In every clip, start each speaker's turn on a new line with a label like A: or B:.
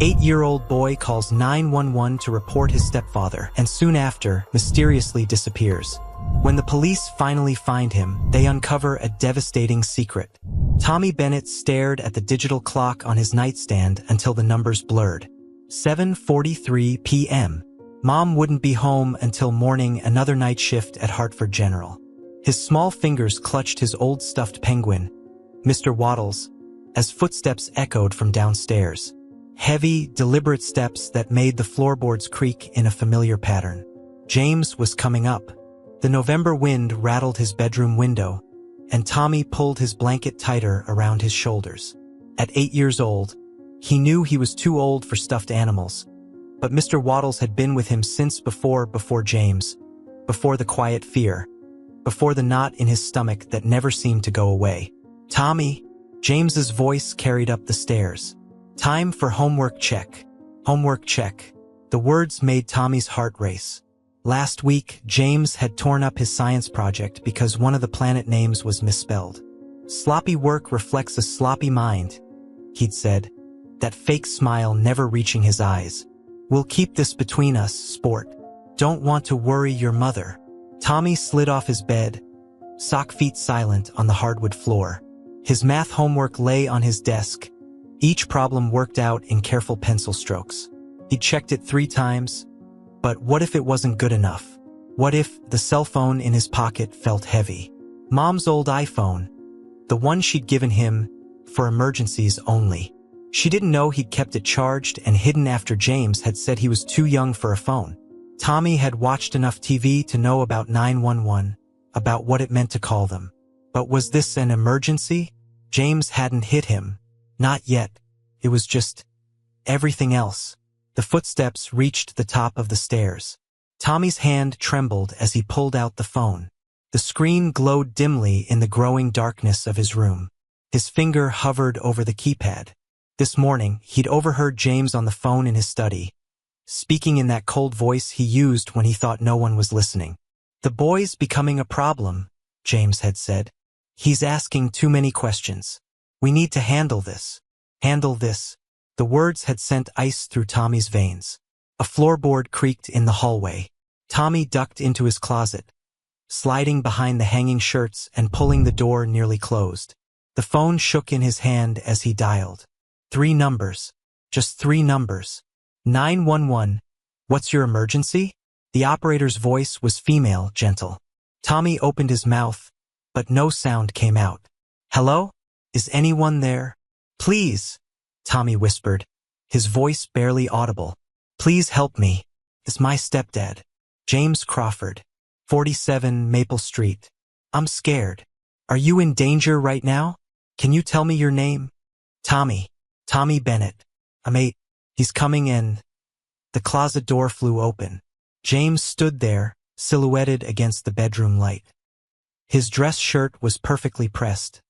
A: 8-year-old boy calls 911 to report his stepfather and soon after mysteriously disappears. When the police finally find him, they uncover a devastating secret. Tommy Bennett stared at the digital clock on his nightstand until the numbers blurred. 7:43 p.m. Mom wouldn't be home until morning, another night shift at Hartford General. His small fingers clutched his old stuffed penguin, Mr. Waddles, as footsteps echoed from downstairs. Heavy, deliberate steps that made the floorboards creak in a familiar pattern. James was coming up. The November wind rattled his bedroom window, and Tommy pulled his blanket tighter around his shoulders. At 8 years old, he knew he was too old for stuffed animals, but Mr. Waddles had been with him since before James, before the quiet fear, before the knot in his stomach that never seemed to go away. "Tommy," James's voice carried up the stairs. "Time for homework check. Homework check." The words made Tommy's heart race. Last week, James had torn up his science project because one of the planet names was misspelled. "Sloppy work reflects a sloppy mind," he'd said, that fake smile never reaching his eyes. "We'll keep this between us, sport. Don't want to worry your mother." Tommy slid off his bed, sock feet silent on the hardwood floor. His math homework lay on his desk, each problem worked out in careful pencil strokes. He checked it 3 times, but what if it wasn't good enough? What if the cell phone in his pocket felt heavy? Mom's old iPhone, the one she'd given him for emergencies only. She didn't know he'd kept it charged and hidden after James had said he was too young for a phone. Tommy had watched enough TV to know about 911, about what it meant to call them. But was this an emergency? James hadn't hit him. Not yet. It was just everything else. The footsteps reached the top of the stairs. Tommy's hand trembled as he pulled out the phone. The screen glowed dimly in the growing darkness of his room. His finger hovered over the keypad. This morning, he'd overheard James on the phone in his study, speaking in that cold voice he used when he thought no one was listening. "The boy's becoming a problem," James had said. "He's asking too many questions. We need to handle this. Handle this." The words had sent ice through Tommy's veins. A floorboard creaked in the hallway. Tommy ducked into his closet, sliding behind the hanging shirts and pulling the door nearly closed. The phone shook in his hand as he dialed. 3 numbers. Just 3 numbers. 911. "What's your emergency?" The operator's voice was female, gentle. Tommy opened his mouth, but no sound came out. "Hello? Is anyone there? Please," Tommy whispered, his voice barely audible. "Please help me. It's my stepdad, James Crawford, 47 Maple Street. I'm scared. Are you in danger right now? Can you tell me your name?" Tommy Bennett. "I'm 8. He's coming in." The closet door flew open. James stood there, silhouetted against the bedroom light. His dress shirt was perfectly pressed.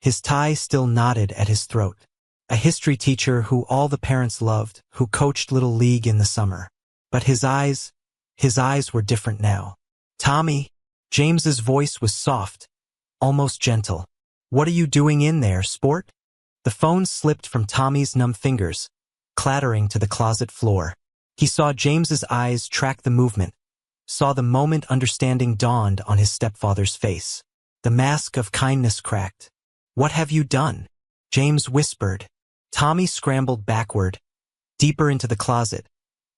A: His tie still knotted at his throat. A history teacher who all the parents loved, who coached Little League in the summer. But his eyes were different now. "Tommy," James's voice was soft, almost gentle. "What are you doing in there, sport?" The phone slipped from Tommy's numb fingers, clattering to the closet floor. He saw James's eyes track the movement, saw the moment understanding dawned on his stepfather's face. The mask of kindness cracked. "What have you done?" James whispered. Tommy scrambled backward, deeper into the closet,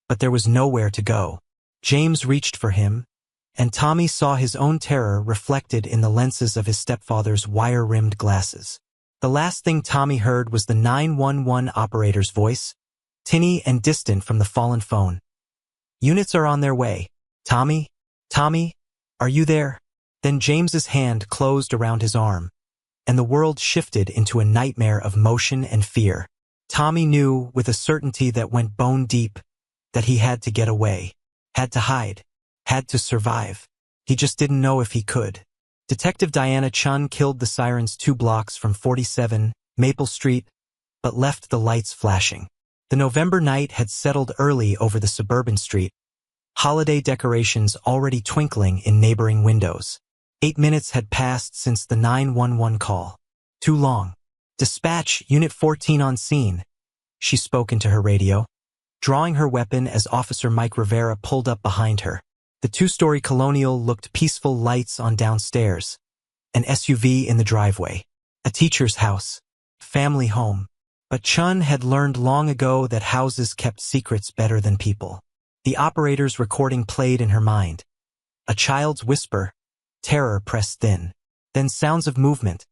A: but there was nowhere to go. James reached for him, and Tommy saw his own terror reflected in the lenses of his stepfather's wire-rimmed glasses. The last thing Tommy heard was the 911 operator's voice, tinny and distant from the fallen phone. "Units are on their way. Tommy? Tommy? Are you there?" Then James's hand closed around his arm, and the world shifted into a nightmare of motion and fear. Tommy knew, with a certainty that went bone deep, that he had to get away, had to hide, had to survive. He just didn't know if he could. Detective Diana Chun killed the sirens 2 blocks from 47 Maple Street, but left the lights flashing. The November night had settled early over the suburban street, holiday decorations already twinkling in neighboring windows. 8 minutes had passed since the 911 call. Too long. "Dispatch, Unit 14 on scene," she spoke into her radio, drawing her weapon as Officer Mike Rivera pulled up behind her. The two-story colonial looked peaceful, lights on downstairs, an SUV in the driveway, a teacher's house, family home. But Chun had learned long ago that houses kept secrets better than people. The operator's recording played in her mind. A child's whisper, terror pressed thin. Then sounds of movement,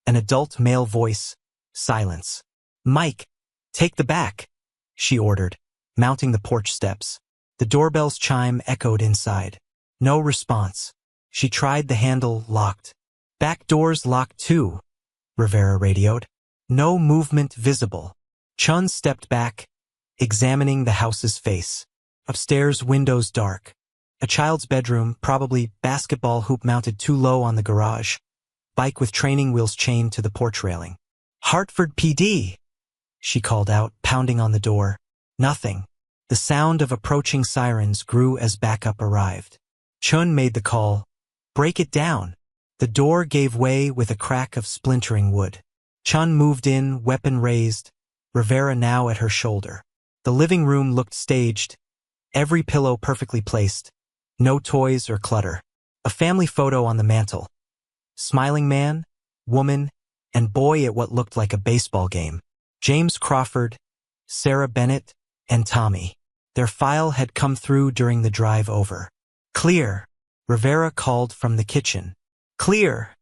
A: an adult male voice, silence. "Mike, take the back," she ordered, mounting the porch steps. The doorbell's chime echoed inside. No response. She tried the handle, locked. "Back door's locked too," Rivera radioed. No movement visible. Chun stepped back, examining the house's face. Upstairs, windows dark. A child's bedroom, probably basketball hoop mounted too low on the garage. Bike with training wheels chained to the porch railing. "Hartford PD," she called out, pounding on the door. Nothing. The sound of approaching sirens grew as backup arrived. Chun made the call. "Break it down." The door gave way with a crack of splintering wood. Chun moved in, weapon raised, Rivera now at her shoulder. The living room looked staged, every pillow perfectly placed, no toys or clutter. A family photo on the mantel. Smiling man, woman, and boy at what looked like a baseball game. James Crawford, Sarah Bennett, and Tommy. Their file had come through during the drive over. "Clear," Rivera called from the kitchen. "Clear,"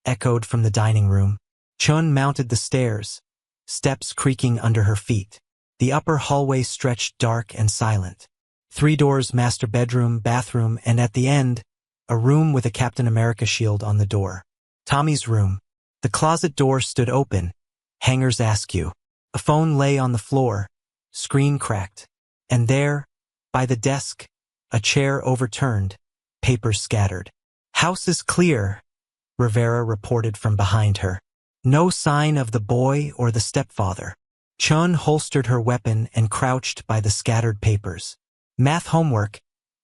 A: echoed from the dining room. Chun mounted the stairs, steps creaking under her feet. The upper hallway stretched dark and silent. 3 doors, master bedroom, bathroom, and at the end, a room with a Captain America shield on the door. Tommy's room. The closet door stood open, hangers askew. A phone lay on the floor, screen cracked. And there, by the desk, a chair overturned, papers scattered. "House is clear," Rivera reported from behind her. No sign of the boy or the stepfather. Chun holstered her weapon and crouched by the scattered papers. Math homework.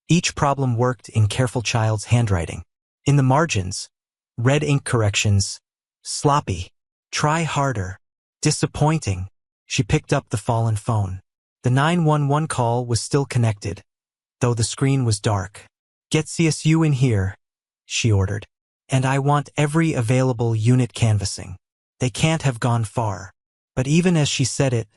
A: Each problem worked in careful child's handwriting. In the margins, red ink corrections. Sloppy. Try harder. Disappointing. She picked up the fallen phone. The 911 call was still connected, though the screen was dark. "Get CSU in here," she ordered. "And I want every available unit canvassing. They can't have gone far." But even as she said it,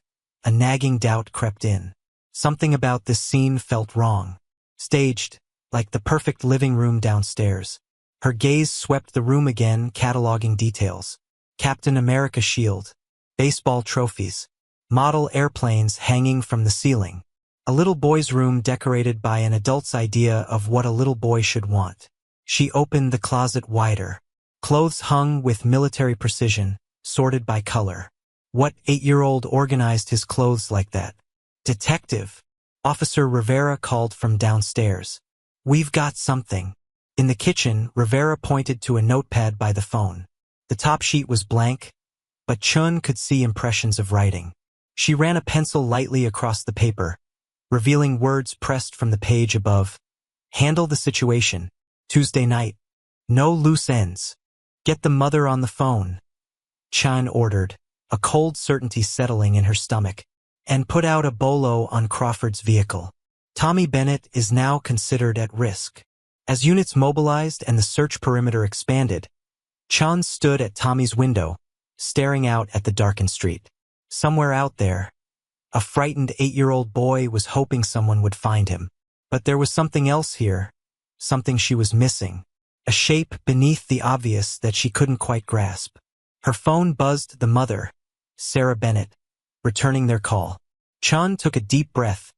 A: a nagging doubt crept in. Something about this scene felt wrong. Staged, like the perfect living room downstairs. Her gaze swept the room again, cataloging details. Captain America shield, baseball trophies, model airplanes hanging from the ceiling. A little boy's room decorated by an adult's idea of what a little boy should want. She opened the closet wider. Clothes hung with military precision, sorted by color. What 8-year-old organized his clothes like that? "Detective," Officer Rivera called from downstairs. "We've got something." In the kitchen, Rivera pointed to a notepad by the phone. The top sheet was blank, but Chun could see impressions of writing. She ran a pencil lightly across the paper, revealing words pressed from the page above. "Handle the situation. Tuesday night. No loose ends. Get the mother on the phone," Chun ordered, a cold certainty settling in her stomach, "and put out a bolo on Crawford's vehicle. Tommy Bennett is now considered at risk." As units mobilized and the search perimeter expanded, Chun stood at Tommy's window, staring out at the darkened street. Somewhere out there, a frightened 8-year-old boy was hoping someone would find him. But there was something else here, something she was missing, a shape beneath the obvious that she couldn't quite grasp. Her phone buzzed. The mother, Sarah Bennett, returning their call. Chun took a deep breath,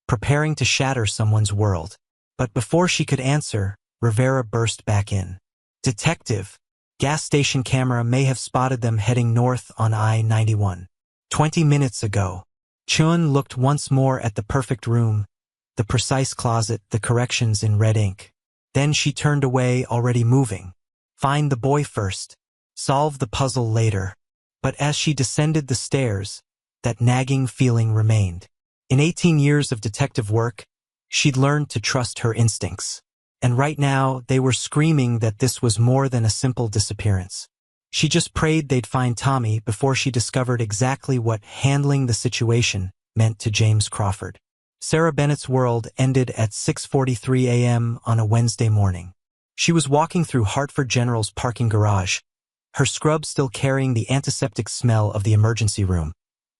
A: preparing to shatter someone's world. But before she could answer, Rivera burst back in. "Detective, gas station camera may have spotted them heading north on I-91. 20 minutes ago." Chun looked once more at the perfect room, the precise closet, the corrections in red ink. Then she turned away, already moving. Find the boy first. Solve the puzzle later. But as she descended the stairs, that nagging feeling remained. In 18 years of detective work, she'd learned to trust her instincts. And right now, they were screaming that this was more than a simple disappearance. She just prayed they'd find Tommy before she discovered exactly what handling the situation meant to James Crawford. Sarah Bennett's world ended at 6:43 a.m. on a Wednesday morning. She was walking through Hartford General's parking garage, her scrub still carrying the antiseptic smell of the emergency room,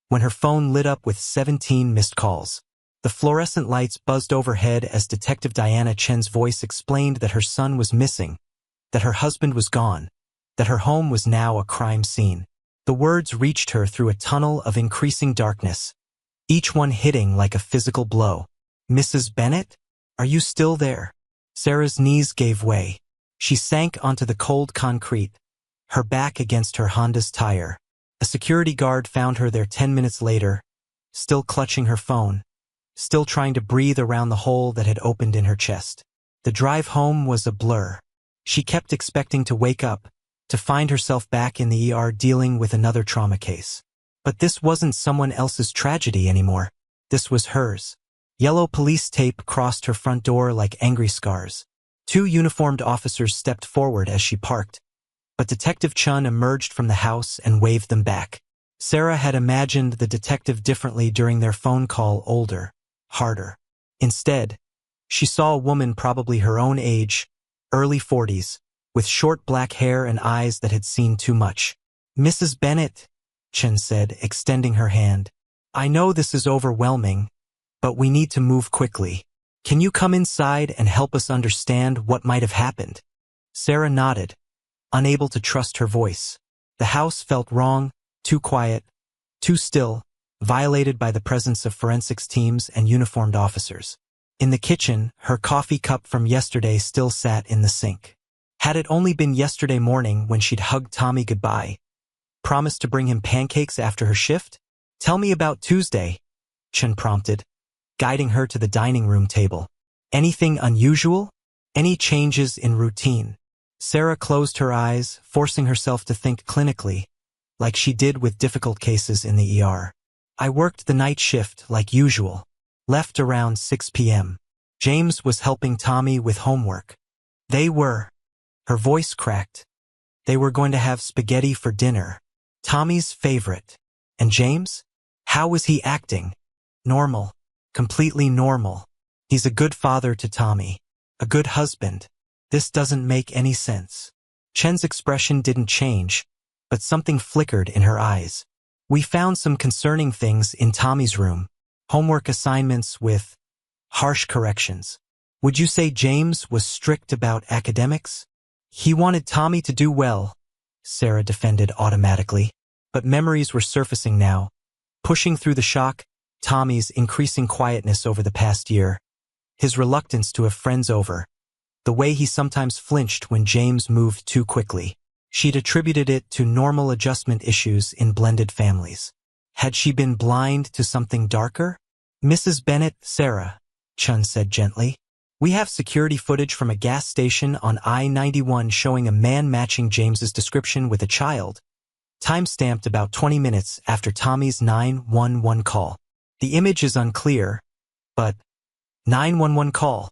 A: when her phone lit up with 17 missed calls. The fluorescent lights buzzed overhead as Detective Diana Chen's voice explained that her son was missing, that her husband was gone, that her home was now a crime scene. The words reached her through a tunnel of increasing darkness, each one hitting like a physical blow. "Mrs. Bennett? Are you still there?" Sarah's knees gave way. She sank onto the cold concrete, her back against her Honda's tire. A security guard found her there 10 minutes later, still clutching her phone, still trying to breathe around the hole that had opened in her chest. The drive home was a blur. She kept expecting to wake up, to find herself back in the ER dealing with another trauma case. But this wasn't someone else's tragedy anymore. This was hers. Yellow police tape crossed her front door like angry scars. 2 uniformed officers stepped forward as she parked, but Detective Chun emerged from the house and waved them back. Sarah had imagined the detective differently during their phone call, older, harder. Instead, she saw a woman probably her own age, early 40s, with short black hair and eyes that had seen too much. "Mrs. Bennett," Chen said, extending her hand. "I know this is overwhelming, but we need to move quickly. Can you come inside and help us understand what might have happened?" Sarah nodded, unable to trust her voice. The house felt wrong, too quiet, too still, violated by the presence of forensics teams and uniformed officers. In the kitchen, her coffee cup from yesterday still sat in the sink. Had it only been yesterday morning when she'd hugged Tommy goodbye, promised to bring him pancakes after her shift? "Tell me about Tuesday," Chen prompted, guiding her to the dining room table. "Anything unusual? Any changes in routine?" Sarah closed her eyes, forcing herself to think clinically, like she did with difficult cases in the ER. "I worked the night shift like usual. Left around 6 p.m. James was helping Tommy with homework. Her voice cracked. They were going to have spaghetti for dinner. Tommy's favorite. And James? How was he acting? Normal. Completely normal. He's a good father to Tommy. A good husband. This doesn't make any sense." Chen's expression didn't change, but something flickered in her eyes. "We found some concerning things in Tommy's room. Homework assignments with harsh corrections. Would you say James was strict about academics?" "He wanted Tommy to do well," Sarah defended automatically. But memories were surfacing now, pushing through the shock, Tommy's increasing quietness over the past year, his reluctance to have friends over, the way he sometimes flinched when James moved too quickly. She'd attributed it to normal adjustment issues in blended families. Had she been blind to something darker? "Mrs. Bennett, Sarah," Chun said gently. "We have security footage from a gas station on I-91 showing a man matching James's description with a child, time-stamped about 20 minutes after Tommy's 911 call. The image is unclear, but 911 call,"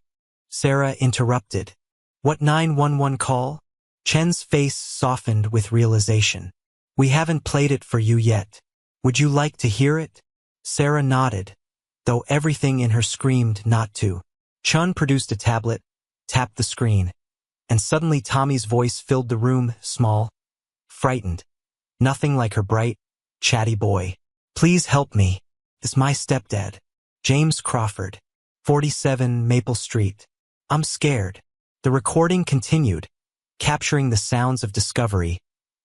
A: Sarah interrupted. "What 911 call?" Chen's face softened with realization. "We haven't played it for you yet. Would you like to hear it?" Sarah nodded, though everything in her screamed not to. Chun produced a tablet, tapped the screen, and suddenly Tommy's voice filled the room, small, frightened. Nothing like her bright, chatty boy. "Please help me. It's my stepdad, James Crawford, 47 Maple Street. I'm scared." The recording continued, capturing the sounds of discovery,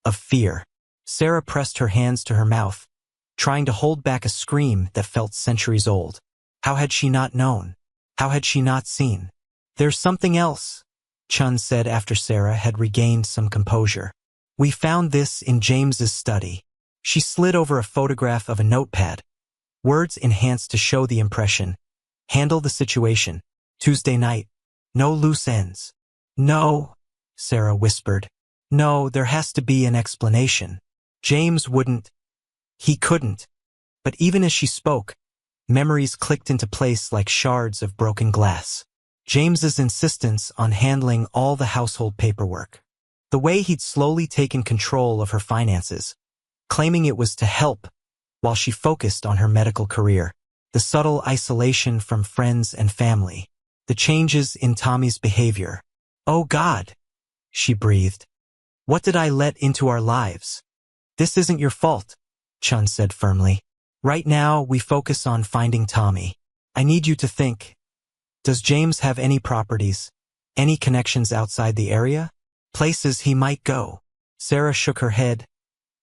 A: of fear. Sarah pressed her hands to her mouth, trying to hold back a scream that felt centuries old. How had she not known? How had she not seen? "There's something else," Chun said after Sarah had regained some composure. "We found this in James's study." She slid over a photograph of a notepad, words enhanced to show the impression. "Handle the situation. Tuesday night. No loose ends." "No," Sarah whispered. "No, there has to be an explanation. James wouldn't. He couldn't." But even as she spoke, memories clicked into place like shards of broken glass. James's insistence on handling all the household paperwork. The way he'd slowly taken control of her finances, claiming it was to help while she focused on her medical career. The subtle isolation from friends and family. The changes in Tommy's behavior. "Oh God," she breathed. "What did I let into our lives?" "This isn't your fault," Chun said firmly. "Right now, we focus on finding Tommy. I need you to think. Does James have any properties? Any connections outside the area? Places he might go?" Sarah shook her head,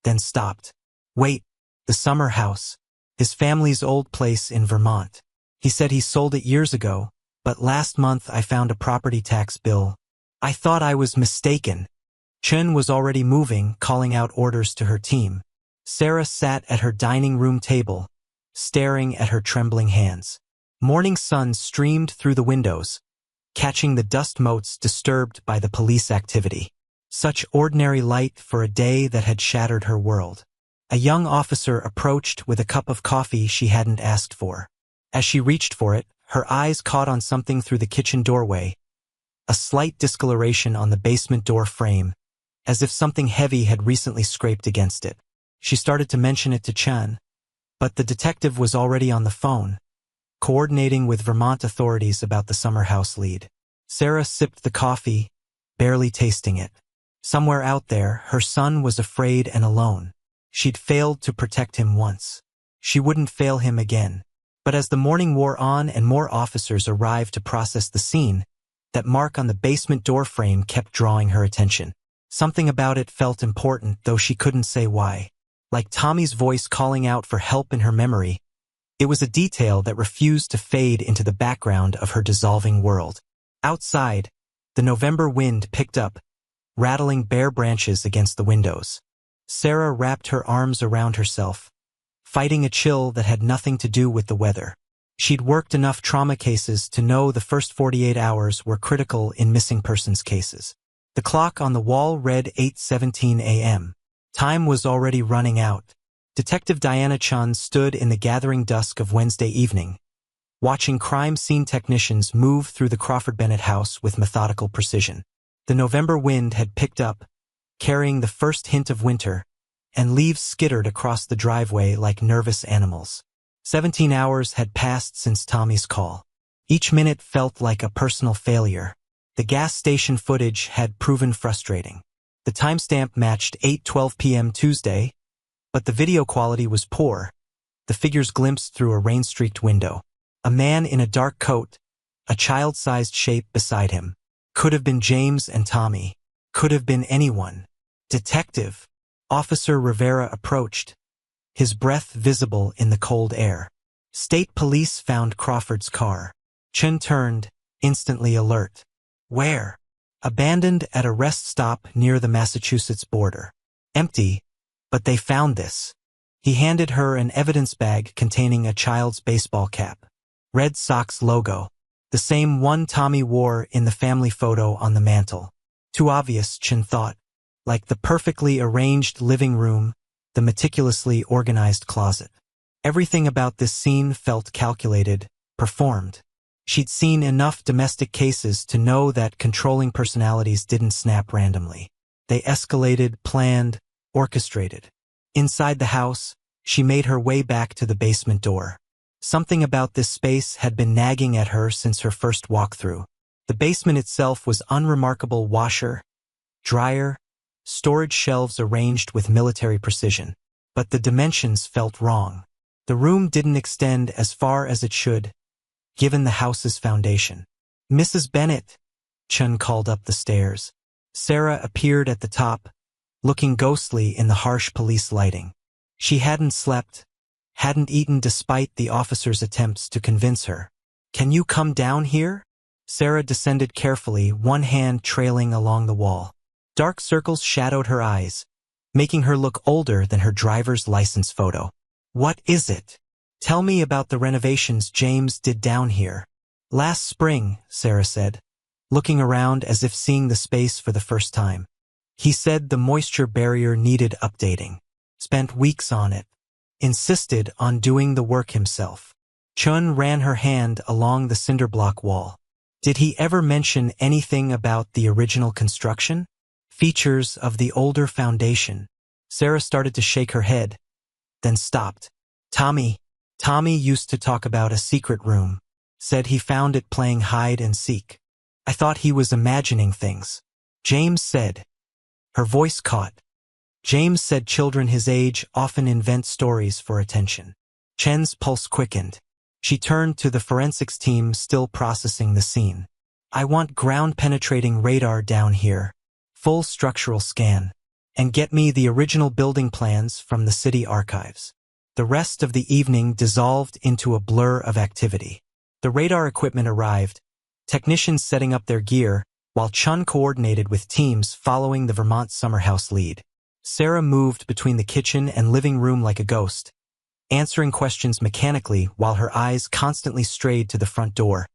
A: then stopped. "Wait, the summer house. His family's old place in Vermont. He said he sold it years ago, but last month I found a property tax bill. I thought I was mistaken." Chun was already moving, calling out orders to her team. Sarah sat at her dining room table, staring at her trembling hands. Morning sun streamed through the windows, catching the dust motes disturbed by the police activity. Such ordinary light for a day that had shattered her world. A young officer approached with a cup of coffee she hadn't asked for. As she reached for it, her eyes caught on something through the kitchen doorway, a slight discoloration on the basement door frame, as if something heavy had recently scraped against it. She started to mention it to Chun, but the detective was already on the phone, coordinating with Vermont authorities about the summer house lead. Sarah sipped the coffee, barely tasting it. Somewhere out there, her son was afraid and alone. She'd failed to protect him once. She wouldn't fail him again. But as the morning wore on and more officers arrived to process the scene, that mark on the basement door frame kept drawing her attention. Something about it felt important, though she couldn't say why. Like Tommy's voice calling out for help in her memory, it was a detail that refused to fade into the background of her dissolving world. Outside, the November wind picked up, rattling bare branches against the windows. Sarah wrapped her arms around herself, fighting a chill that had nothing to do with the weather. She'd worked enough trauma cases to know the first 48 hours were critical in missing persons cases. The clock on the wall read 8:17 a.m. Time was already running out. Detective Diana Chun stood in the gathering dusk of Wednesday evening, watching crime scene technicians move through the Crawford Bennett house with methodical precision. The November wind had picked up, carrying the first hint of winter, and leaves skittered across the driveway like nervous animals. 17 hours had passed since Tommy's call. Each minute felt like a personal failure. The gas station footage had proven frustrating. The timestamp matched 8:12 p.m. Tuesday, but the video quality was poor, the figures glimpsed through a rain-streaked window. A man in a dark coat, a child-sized shape beside him. Could have been James and Tommy. Could have been anyone. "Detective," Officer Rivera approached, his breath visible in the cold air. "State police found Crawford's car." Chun turned, instantly alert. "Where?" "Abandoned at a rest stop near the Massachusetts border. Empty, but they found this." He handed her an evidence bag containing a child's baseball cap. Red Sox logo. The same one Tommy wore in the family photo on the mantel. Too obvious, Chun thought. Like the perfectly arranged living room, the meticulously organized closet. Everything about this scene felt calculated, performed. She'd seen enough domestic cases to know that controlling personalities didn't snap randomly. They escalated, planned, orchestrated. Inside the house, she made her way back to the basement door. Something about this space had been nagging at her since her first walkthrough. The basement itself was unremarkable: washer, dryer, storage shelves arranged with military precision. But the dimensions felt wrong. The room didn't extend as far as it should, given the house's foundation. "Mrs. Bennett," Chun called up the stairs. Sarah appeared at the top, looking ghostly in the harsh police lighting. She hadn't slept, hadn't eaten despite the officer's attempts to convince her. "Can you come down here?" Sarah descended carefully, one hand trailing along the wall. Dark circles shadowed her eyes, making her look older than her driver's license photo. "What is it? Tell me about the renovations James did down here." "Last spring," Sarah said, looking around as if seeing the space for the first time. "He said the moisture barrier needed updating. Spent weeks on it. Insisted on doing the work himself." Chun ran her hand along the cinderblock wall. "Did he ever mention anything about the original construction? Features of the older foundation. Sarah started to shake her head, then stopped. Tommy used to talk about a secret room. Said he found it playing hide and seek. I thought he was imagining things. James said. Her voice caught. James said children his age often invent stories for attention. Chen's pulse quickened. She turned to the forensics team still processing the scene. I want ground-penetrating radar down here. Full structural scan. And get me the original building plans from the city archives. The rest of the evening dissolved into a blur of activity. The radar equipment arrived, technicians setting up their gear, while Chun coordinated with teams following the Vermont summer house lead. Sarah moved between the kitchen and living room like a ghost, answering questions mechanically while her eyes constantly strayed to the front door,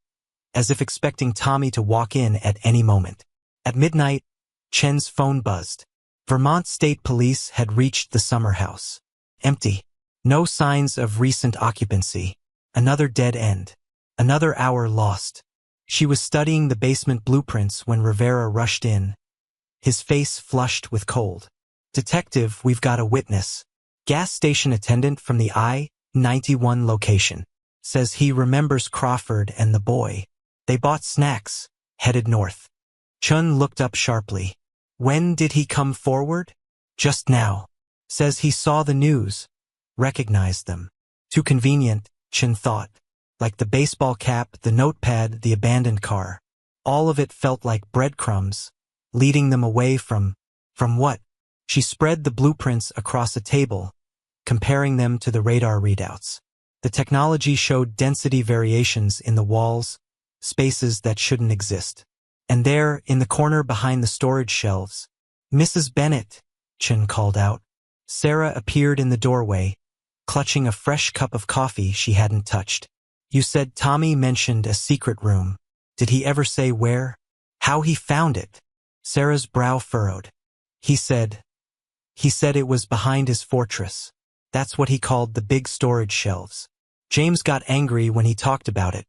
A: as if expecting Tommy to walk in at any moment. At midnight, Chen's phone buzzed. Vermont State Police had reached the summer house. Empty. No signs of recent occupancy. Another dead end. Another hour lost. She was studying the basement blueprints when Rivera rushed in, his face flushed with cold. Detective, we've got a witness. Gas station attendant from the I-91 location. Says he remembers Crawford and the boy. They bought snacks, headed north. Chun looked up sharply. When did he come forward? Just now. Says he saw the news. Recognized them. Too convenient, Chun thought. Like the baseball cap, the notepad, the abandoned car. All of it felt like breadcrumbs, leading them away from what? She spread the blueprints across a table, comparing them to the radar readouts. The technology showed density variations in the walls, spaces that shouldn't exist. And there, in the corner behind the storage shelves, Mrs. Bennett, Chun called out. Sarah appeared in the doorway, clutching a fresh cup of coffee she hadn't touched. You said Tommy mentioned a secret room. Did he ever say where? How he found it? Sarah's brow furrowed. He said it was behind his fortress. That's what he called the big storage shelves. James got angry when he talked about it.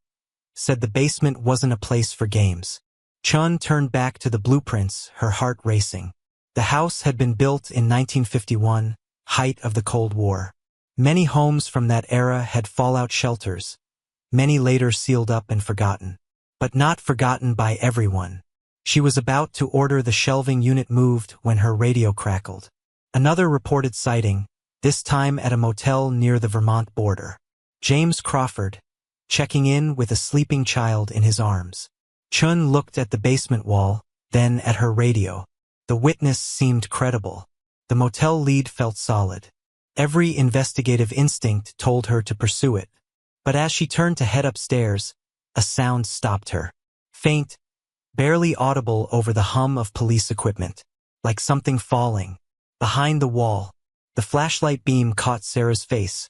A: Said the basement wasn't a place for games. Chun turned back to the blueprints, her heart racing. The house had been built in 1951, height of the Cold War. Many homes from that era had fallout shelters. Many later sealed up and forgotten. But not forgotten by everyone. She was about to order the shelving unit moved when her radio crackled. Another reported sighting, this time at a motel near the Vermont border. James Crawford, checking in with a sleeping child in his arms. Chun looked at the basement wall, then at her radio. The witness seemed credible. The motel lead felt solid. Every investigative instinct told her to pursue it. But as she turned to head upstairs, a sound stopped her. Faint, barely audible over the hum of police equipment. Like something falling. Behind the wall, the flashlight beam caught Sarah's face,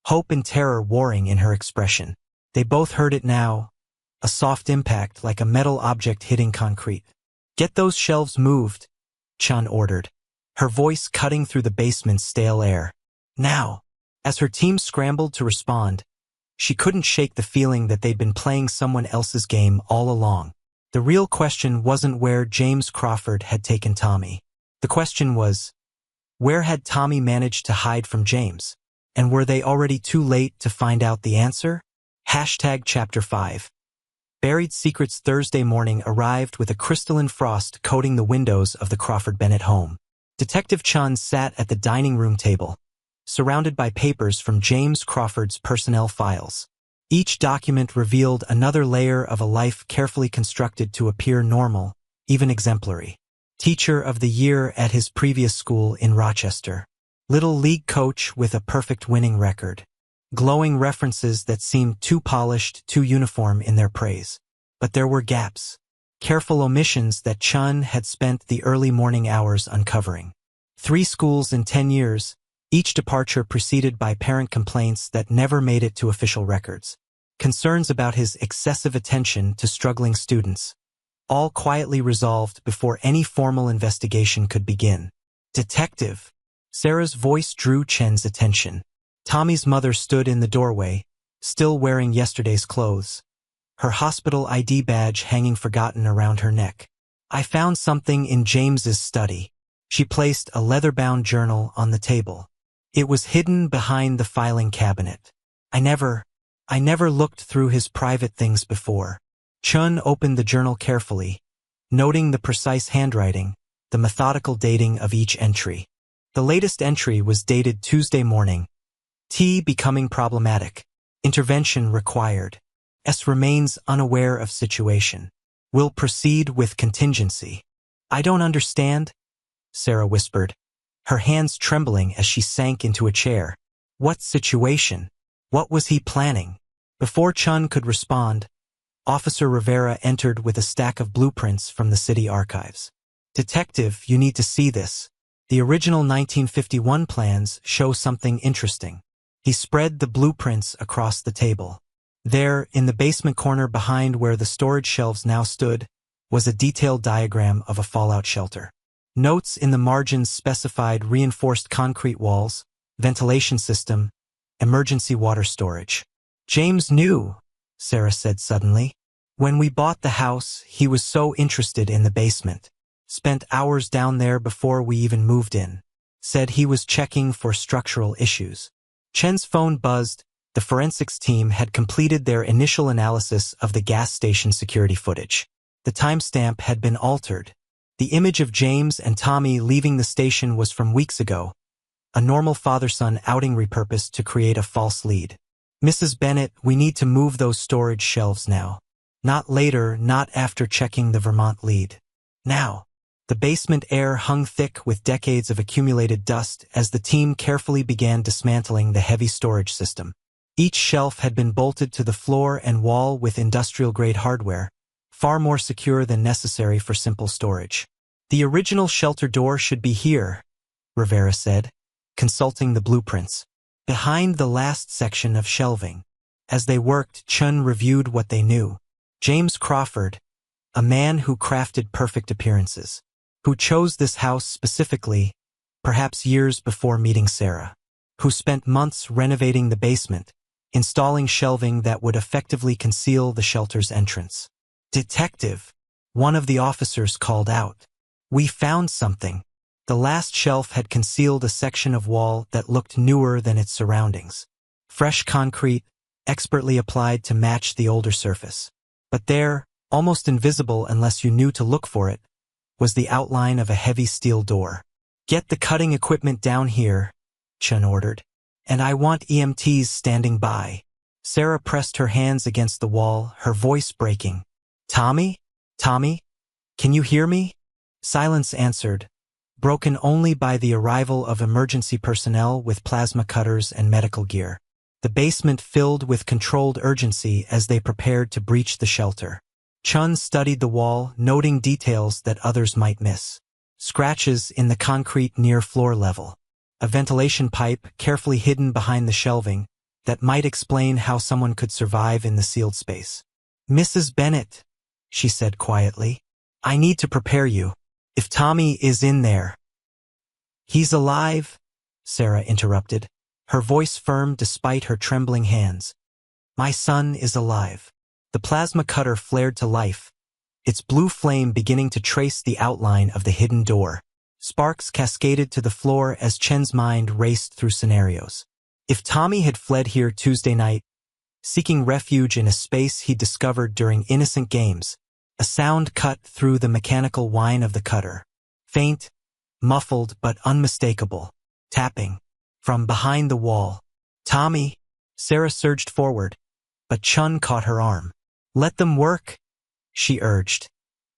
A: hope and terror warring in her expression. They both heard it now, a soft impact like a metal object hitting concrete. Get those shelves moved, Chun ordered, her voice cutting through the basement's stale air. Now, as her team scrambled to respond, she couldn't shake the feeling that they'd been playing someone else's game all along. The real question wasn't where James Crawford had taken Tommy. The question was, where had Tommy managed to hide from James? And were they already too late to find out the answer? Chapter 5. Buried Secrets Thursday morning arrived with a crystalline frost coating the windows of the Crawford Bennett home. Detective Chun sat at the dining room table, surrounded by papers from James Crawford's personnel files. Each document revealed another layer of a life carefully constructed to appear normal, even exemplary. Teacher of the year at his previous school in Rochester. Little league coach with a perfect winning record. Glowing references that seemed too polished, too uniform in their praise. But there were gaps. Careful omissions that Chun had spent the early morning hours uncovering. 3 schools in 10 years, each departure preceded by parent complaints that never made it to official records. Concerns about his excessive attention to struggling students. All quietly resolved before any formal investigation could begin. Detective. Sarah's voice drew Chen's attention. Tommy's mother stood in the doorway, still wearing yesterday's clothes. Her hospital ID badge hanging forgotten around her neck. I found something in James's study. She placed a leather-bound journal on the table. It was hidden behind the filing cabinet. I never looked through his private things before. Chun opened the journal carefully, noting the precise handwriting, the methodical dating of each entry. The latest entry was dated Tuesday morning. T becoming problematic. Intervention required. S remains unaware of situation. Will proceed with contingency. I don't understand, Sarah whispered, her hands trembling as she sank into a chair. What situation? What was he planning? Before Chun could respond, Officer Rivera entered with a stack of blueprints from the city archives. Detective, you need to see this. The original 1951 plans show something interesting. He spread the blueprints across the table. There, in the basement corner behind where the storage shelves now stood, was a detailed diagram of a fallout shelter. Notes in the margins specified reinforced concrete walls, ventilation system, emergency water storage. James knew, Sarah said suddenly. When we bought the house, he was so interested in the basement. Spent hours down there before we even moved in. Said he was checking for structural issues. Chen's phone buzzed. The forensics team had completed their initial analysis of the gas station security footage. The timestamp had been altered. The image of James and Tommy leaving the station was from weeks ago, a normal father-son outing repurposed to create a false lead. Mrs. Bennett, we need to move those storage shelves now. Not later, not after checking the Vermont lead. Now. The basement air hung thick with decades of accumulated dust as the team carefully began dismantling the heavy storage system. Each shelf had been bolted to the floor and wall with industrial-grade hardware, far more secure than necessary for simple storage. The original shelter door should be here, Rivera said, consulting the blueprints. Behind the last section of shelving. As they worked, Chun reviewed what they knew. James Crawford, a man who crafted perfect appearances, who chose this house specifically, perhaps years before meeting Sarah, who spent months renovating the basement, installing shelving that would effectively conceal the shelter's entrance. Detective, one of the officers called out. We found something. The last shelf had concealed a section of wall that looked newer than its surroundings. Fresh concrete, expertly applied to match the older surface. But there, almost invisible unless you knew to look for it, was the outline of a heavy steel door. Get the cutting equipment down here, Chun ordered. And I want EMTs standing by. Sarah pressed her hands against the wall, her voice breaking. Tommy? Tommy? Can you hear me? Silence answered, broken only by the arrival of emergency personnel with plasma cutters and medical gear. The basement filled with controlled urgency as they prepared to breach the shelter. Chun studied the wall, noting details that others might miss. Scratches in the concrete near floor level. A ventilation pipe carefully hidden behind the shelving that might explain how someone could survive in the sealed space. Mrs. Bennett, she said quietly, I need to prepare you. If Tommy is in there. He's alive, Sarah interrupted, her voice firm despite her trembling hands. My son is alive. The plasma cutter flared to life, its blue flame beginning to trace the outline of the hidden door. Sparks cascaded to the floor as Chen's mind raced through scenarios. If Tommy had fled here Tuesday night, seeking refuge in a space he'd discovered during innocent games, a sound cut through the mechanical whine of the cutter. Faint, muffled but unmistakable. Tapping. From behind the wall. Tommy! Sarah surged forward, but Chun caught her arm. Let them work, she urged,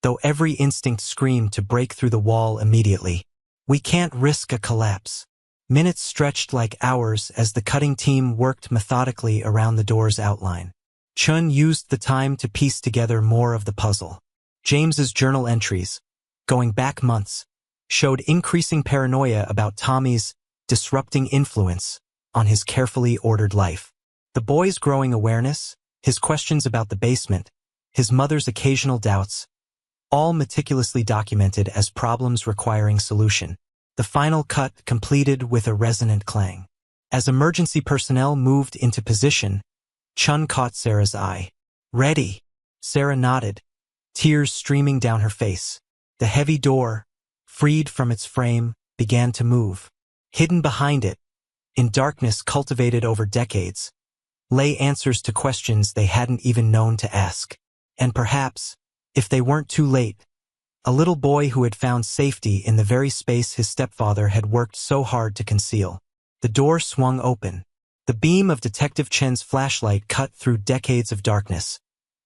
A: though every instinct screamed to break through the wall immediately. We can't risk a collapse. Minutes stretched like hours as the cutting team worked methodically around the door's outline. Chun used the time to piece together more of the puzzle. James's journal entries, going back months, showed increasing paranoia about Tommy's disrupting influence on his carefully ordered life. The boy's growing awareness, his questions about the basement, his mother's occasional doubts, all meticulously documented as problems requiring solution. The final cut completed with a resonant clang. As emergency personnel moved into position, Chun caught Sarah's eye. Ready? Sarah nodded, tears streaming down her face. The heavy door, freed from its frame, began to move. Hidden behind it, in darkness cultivated over decades, lay answers to questions they hadn't even known to ask. And perhaps, if they weren't too late, a little boy who had found safety in the very space his stepfather had worked so hard to conceal. The door swung open. The beam of Detective Chen's flashlight cut through decades of darkness,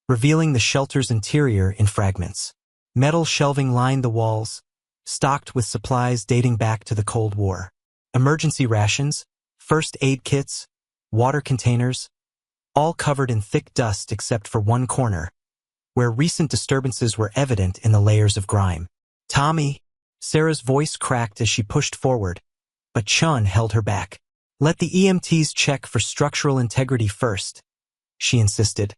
A: revealing the shelter's interior in fragments. Metal shelving lined the walls, stocked with supplies dating back to the Cold War. Emergency rations, first aid kits, water containers, all covered in thick dust except for one corner, where recent disturbances were evident in the layers of grime. "Tommy," Sarah's voice cracked as she pushed forward, but Chun held her back. "Let the EMTs check for structural integrity first," she insisted,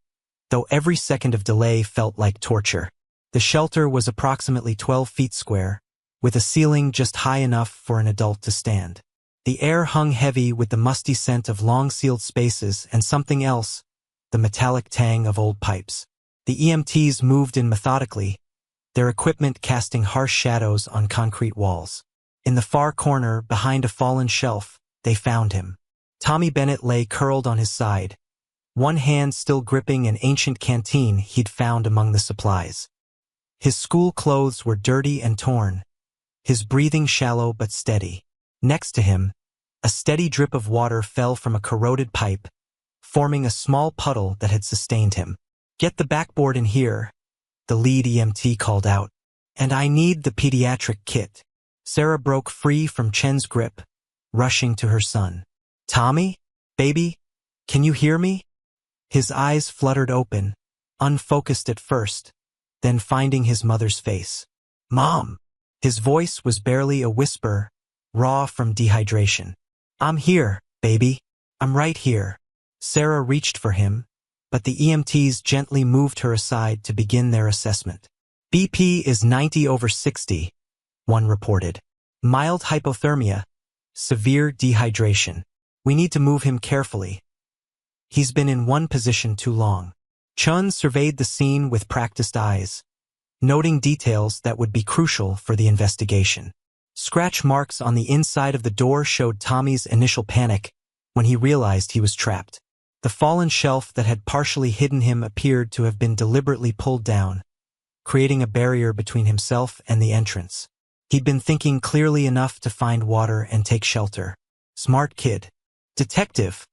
A: though every second of delay felt like torture. The shelter was approximately 12 feet square, with a ceiling just high enough for an adult to stand. The air hung heavy with the musty scent of long-sealed spaces and something else, the metallic tang of old pipes. The EMTs moved in methodically, their equipment casting harsh shadows on concrete walls. In the far corner, behind a fallen shelf, they found him. Tommy Bennett lay curled on his side, one hand still gripping an ancient canteen he'd found among the supplies. His school clothes were dirty and torn, his breathing shallow but steady. Next to him, a steady drip of water fell from a corroded pipe, forming a small puddle that had sustained him. "Get the backboard in here," the lead EMT called out. "And I need the pediatric kit." Sarah broke free from Chen's grip, rushing to her son. "Tommy? Baby? Can you hear me?" His eyes fluttered open, unfocused at first, then finding his mother's face. "Mom!" His voice was barely a whisper, raw from dehydration. "I'm here, baby. I'm right here." Sarah reached for him, but the EMTs gently moved her aside to begin their assessment. "BP is 90/60, one reported. "Mild hypothermia, severe dehydration. We need to move him carefully. He's been in one position too long." Chun surveyed the scene with practiced eyes, noting details that would be crucial for the investigation. Scratch marks on the inside of the door showed Tommy's initial panic when he realized he was trapped. The fallen shelf that had partially hidden him appeared to have been deliberately pulled down, creating a barrier between himself and the entrance. He'd been thinking clearly enough to find water and take shelter. Smart kid. "Detective,"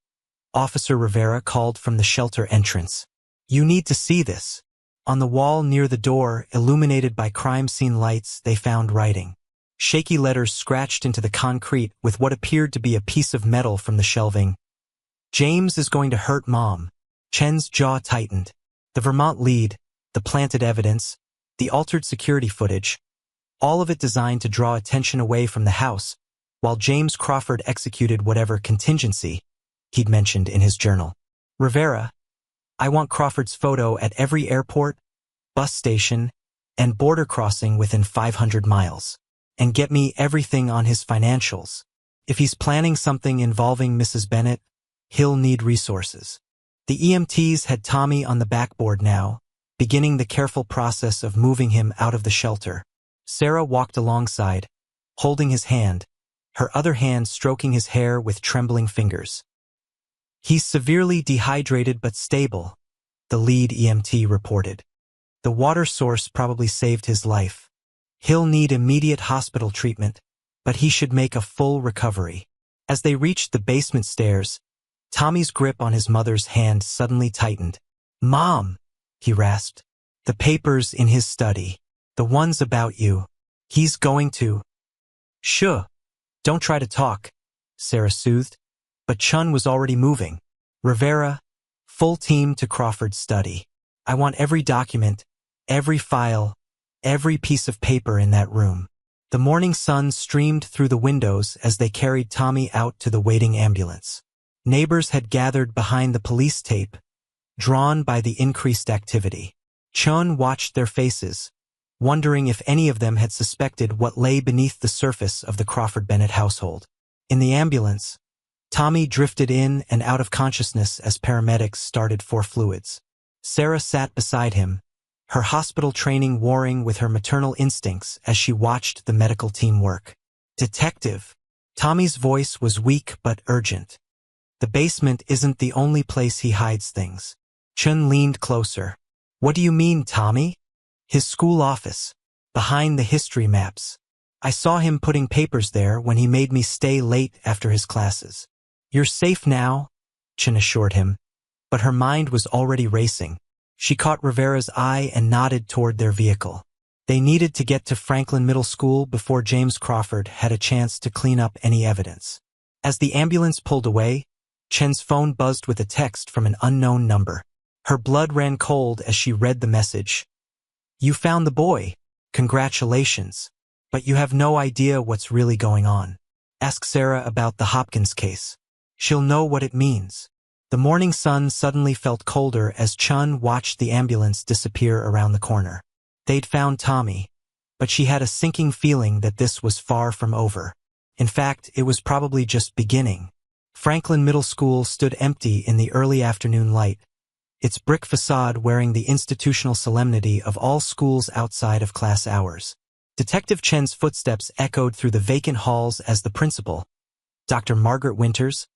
A: Officer Rivera called from the shelter entrance. "You need to see this." On the wall near the door, illuminated by crime scene lights, they found writing. Shaky letters scratched into the concrete with what appeared to be a piece of metal from the shelving. "James is going to hurt Mom." Chen's jaw tightened. The Vermont lead, the planted evidence, the altered security footage, all of it designed to draw attention away from the house, while James Crawford executed whatever contingency he'd mentioned in his journal. "Rivera, I want Crawford's photo at every airport, bus station, and border crossing within 500 miles. And get me everything on his financials. If he's planning something involving Mrs. Bennett, he'll need resources." The EMTs had Tommy on the backboard now, beginning the careful process of moving him out of the shelter. Sarah walked alongside, holding his hand, her other hand stroking his hair with trembling fingers. "He's severely dehydrated but stable," the lead EMT reported. "The water source probably saved his life. He'll need immediate hospital treatment, but he should make a full recovery." As they reached the basement stairs, Tommy's grip on his mother's hand suddenly tightened. "Mom," he rasped. "The papers in his study. The ones about you. He's going to—" "Shh. Don't try to talk," Sarah soothed, but Chun was already moving. "Rivera, full team to Crawford's study. I want every document, every file, every piece of paper in that room." The morning sun streamed through the windows as they carried Tommy out to the waiting ambulance. Neighbors had gathered behind the police tape, drawn by the increased activity. Chun watched their faces, wondering if any of them had suspected what lay beneath the surface of the Crawford Bennett household. In the ambulance, Tommy drifted in and out of consciousness as paramedics started for fluids. Sarah sat beside him, her hospital training warring with her maternal instincts as she watched the medical team work. "Detective." Tommy's voice was weak but urgent. "The basement isn't the only place he hides things." Chun leaned closer. "What do you mean, Tommy?" "His school office. Behind the history maps. I saw him putting papers there when he made me stay late after his classes." "You're safe now," Chun assured him, but her mind was already racing. She caught Rivera's eye and nodded toward their vehicle. They needed to get to Franklin Middle School before James Crawford had a chance to clean up any evidence. As the ambulance pulled away, Chen's phone buzzed with a text from an unknown number. Her blood ran cold as she read the message. "You found the boy. Congratulations. But you have no idea what's really going on. Ask Sarah about the Hopkins case. She'll know what it means." The morning sun suddenly felt colder as Chun watched the ambulance disappear around the corner. They'd found Tommy, but she had a sinking feeling that this was far from over. In fact, it was probably just beginning. Franklin Middle School stood empty in the early afternoon light, its brick facade wearing the institutional solemnity of all schools outside of class hours. Detective Chen's footsteps echoed through the vacant halls as the principal, Dr. Margaret Winters,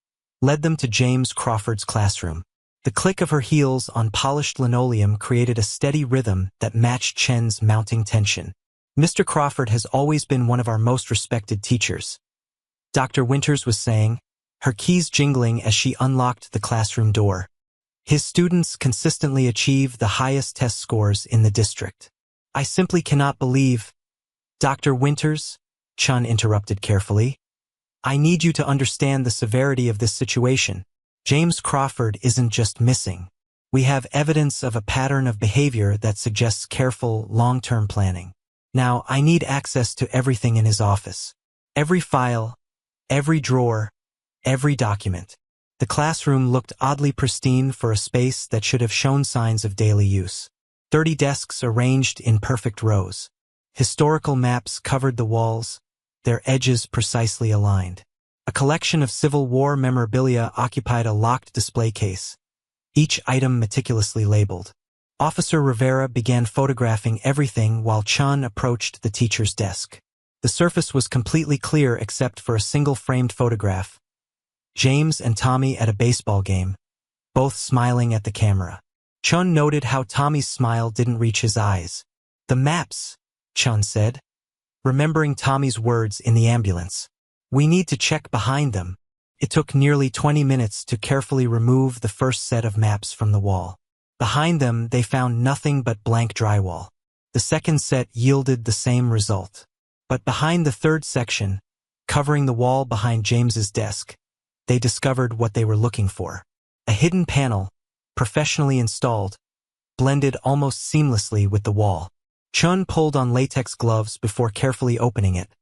A: led them to James Crawford's classroom. The click of her heels on polished linoleum created a steady rhythm that matched Chen's mounting tension. "Mr. Crawford has always been one of our most respected teachers," Dr. Winters was saying, her keys jingling as she unlocked the classroom door. "His students consistently achieve the highest test scores in the district." "I simply cannot believe—" "Dr. Winters," Chun interrupted carefully, "I need you to understand the severity of this situation. James Crawford isn't just missing. We have evidence of a pattern of behavior that suggests careful, long-term planning. Now, I need access to everything in his office. Every file, every drawer, every document." The classroom looked oddly pristine for a space that should have shown signs of daily use. 30 desks arranged in perfect rows. Historical maps covered the walls, their edges precisely aligned. A collection of Civil War memorabilia occupied a locked display case, each item meticulously labeled. Officer Rivera began photographing everything while Chun approached the teacher's desk. The surface was completely clear except for a single framed photograph. James and Tommy at a baseball game, both smiling at the camera. Chun noted how Tommy's smile didn't reach his eyes. "The maps," Chun said, remembering Tommy's words in the ambulance. "We need to check behind them." It took nearly 20 minutes to carefully remove the first set of maps from the wall. Behind them, they found nothing but blank drywall. The second set yielded the same result. But behind the third section, covering the wall behind James's desk, they discovered what they were looking for. A hidden panel, professionally installed, blended almost seamlessly with the wall. Chun pulled on latex gloves before carefully opening it,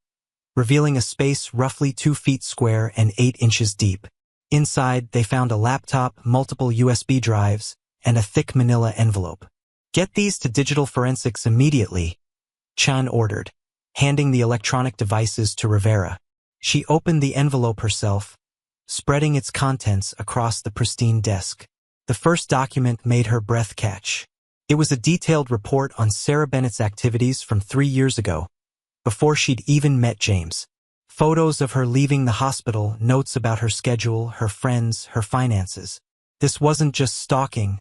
A: revealing a space roughly 2 feet square and 8 inches deep. Inside, they found a laptop, multiple USB drives, and a thick manila envelope. "Get these to digital forensics immediately," Chun ordered, handing the electronic devices to Rivera. She opened the envelope herself, spreading its contents across the pristine desk. The first document made her breath catch. It was a detailed report on Sarah Bennett's activities from 3 years ago, before she'd even met James. Photos of her leaving the hospital, notes about her schedule, her friends, her finances. This wasn't just stalking,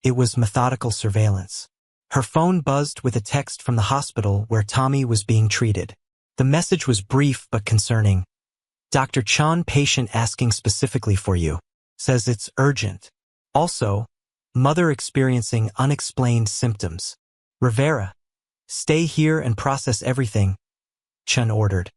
A: it was methodical surveillance. Her phone buzzed with a text from the hospital where Tommy was being treated. The message was brief but concerning. "Dr. Chan, patient asking specifically for you. Says it's urgent. Also, mother experiencing unexplained symptoms. Rivera, stay here and process everything," Chun ordered,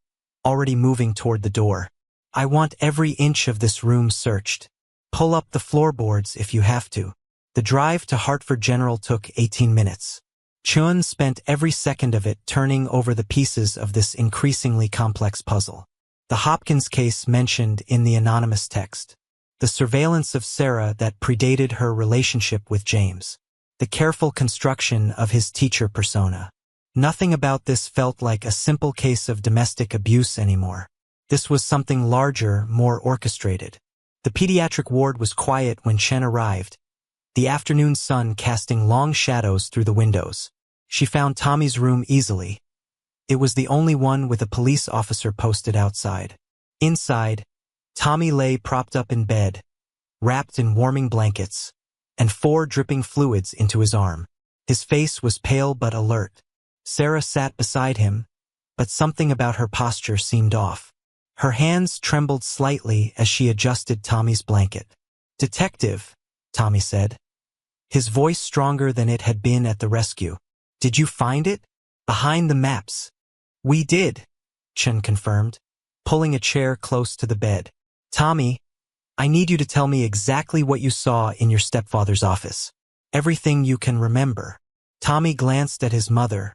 A: already moving toward the door. "I want every inch of this room searched. Pull up the floorboards if you have to." The drive to Hartford General took 18 minutes. Chun spent every second of it turning over the pieces of this increasingly complex puzzle. The Hopkins case mentioned in the anonymous text. The surveillance of Sarah that predated her relationship with James. The careful construction of his teacher persona. Nothing about this felt like a simple case of domestic abuse anymore. This was something larger, more orchestrated. The pediatric ward was quiet when Chen arrived, the afternoon sun casting long shadows through the windows. She found Tommy's room easily. It was the only one with a police officer posted outside. Inside, Tommy lay propped up in bed, wrapped in warming blankets, and 4 dripping fluids into his arm. His face was pale but alert. Sarah sat beside him, but something about her posture seemed off. Her hands trembled slightly as she adjusted Tommy's blanket. "Detective," Tommy said, his voice stronger than it had been at the rescue. "Did you find it? Behind the maps." "We did," Chen confirmed, pulling a chair close to the bed. "Tommy, I need you to tell me exactly what you saw in your stepfather's office. Everything you can remember." Tommy glanced at his mother,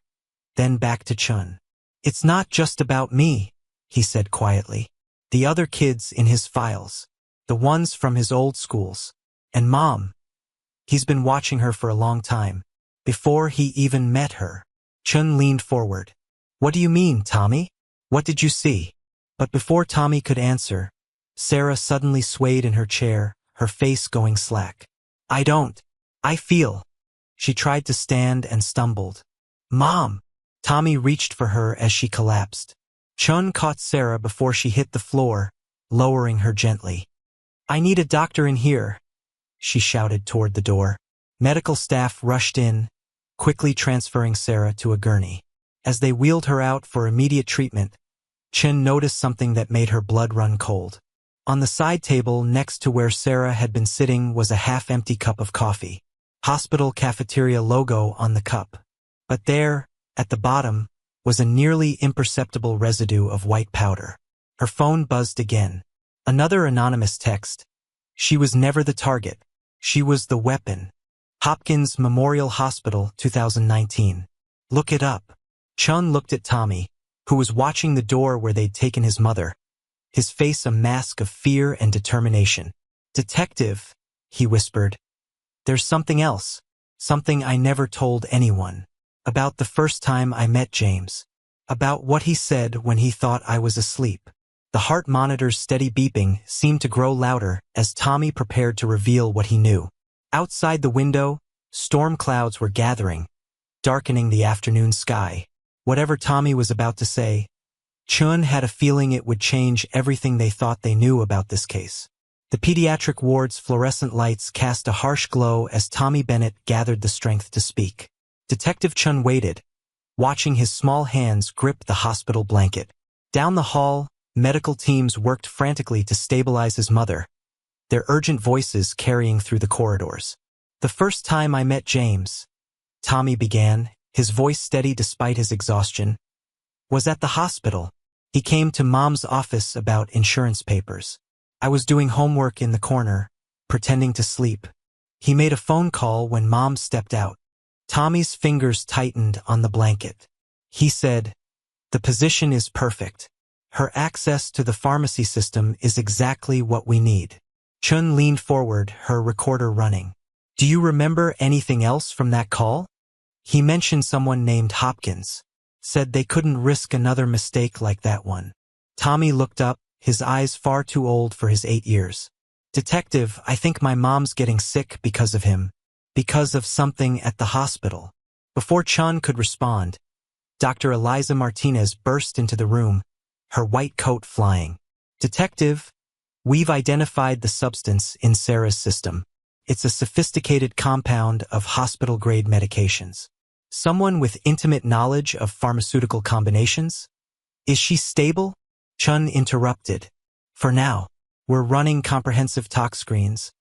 A: then back to Chun. "It's not just about me," he said quietly. "The other kids in his files, the ones from his old schools, and Mom. He's been watching her for a long time, before he even met her." Chun leaned forward. "What do you mean, Tommy? What did you see?" But before Tommy could answer, Sarah suddenly swayed in her chair, her face going slack. I feel." She tried to stand and stumbled. "Mom!" Tommy reached for her as she collapsed. Chun caught Sarah before she hit the floor, lowering her gently. "I need a doctor in here," she shouted toward the door. Medical staff rushed in, quickly transferring Sarah to a gurney. As they wheeled her out for immediate treatment, Chen noticed something that made her blood run cold. On the side table next to where Sarah had been sitting was a half-empty cup of coffee. Hospital cafeteria logo on the cup. But there, at the bottom, was a nearly imperceptible residue of white powder. Her phone buzzed again. Another anonymous text. She was never the target. She was the weapon. Hopkins Memorial Hospital, 2019. Look it up. Chun looked at Tommy, who was watching the door where they'd taken his mother, his face a mask of fear and determination. "Detective," he whispered, "there's something else, something I never told anyone. About the first time I met James. About what he said when he thought I was asleep." The heart monitor's steady beeping seemed to grow louder as Tommy prepared to reveal what he knew. Outside the window, storm clouds were gathering, darkening the afternoon sky. Whatever Tommy was about to say, Chun had a feeling it would change everything they thought they knew about this case. The pediatric ward's fluorescent lights cast a harsh glow as Tommy Bennett gathered the strength to speak. Detective Chun waited, watching his small hands grip the hospital blanket. Down the hall, medical teams worked frantically to stabilize his mother, their urgent voices carrying through the corridors. "The first time I met James," Tommy began, his voice steady despite his exhaustion, "was at the hospital. He came to Mom's office about insurance papers. I was doing homework in the corner, pretending to sleep. He made a phone call when Mom stepped out." Tommy's fingers tightened on the blanket. He said, "The position is perfect. Her access to the pharmacy system is exactly what we need." Chun leaned forward, her recorder running. "Do you remember anything else from that call?" "He mentioned someone named Hopkins. Said they couldn't risk another mistake like that one." Tommy looked up, his eyes far too old for his 8 years. "Detective, I think my mom's getting sick because of him. Because of something at the hospital." Before Chun could respond, Dr. Eliza Martinez burst into the room, her white coat flying. "Detective, we've identified the substance in Sarah's system. It's a sophisticated compound of hospital-grade medications. Someone with intimate knowledge of pharmaceutical combinations? Is she stable?" Chun interrupted. "For now, we're running comprehensive tox screens,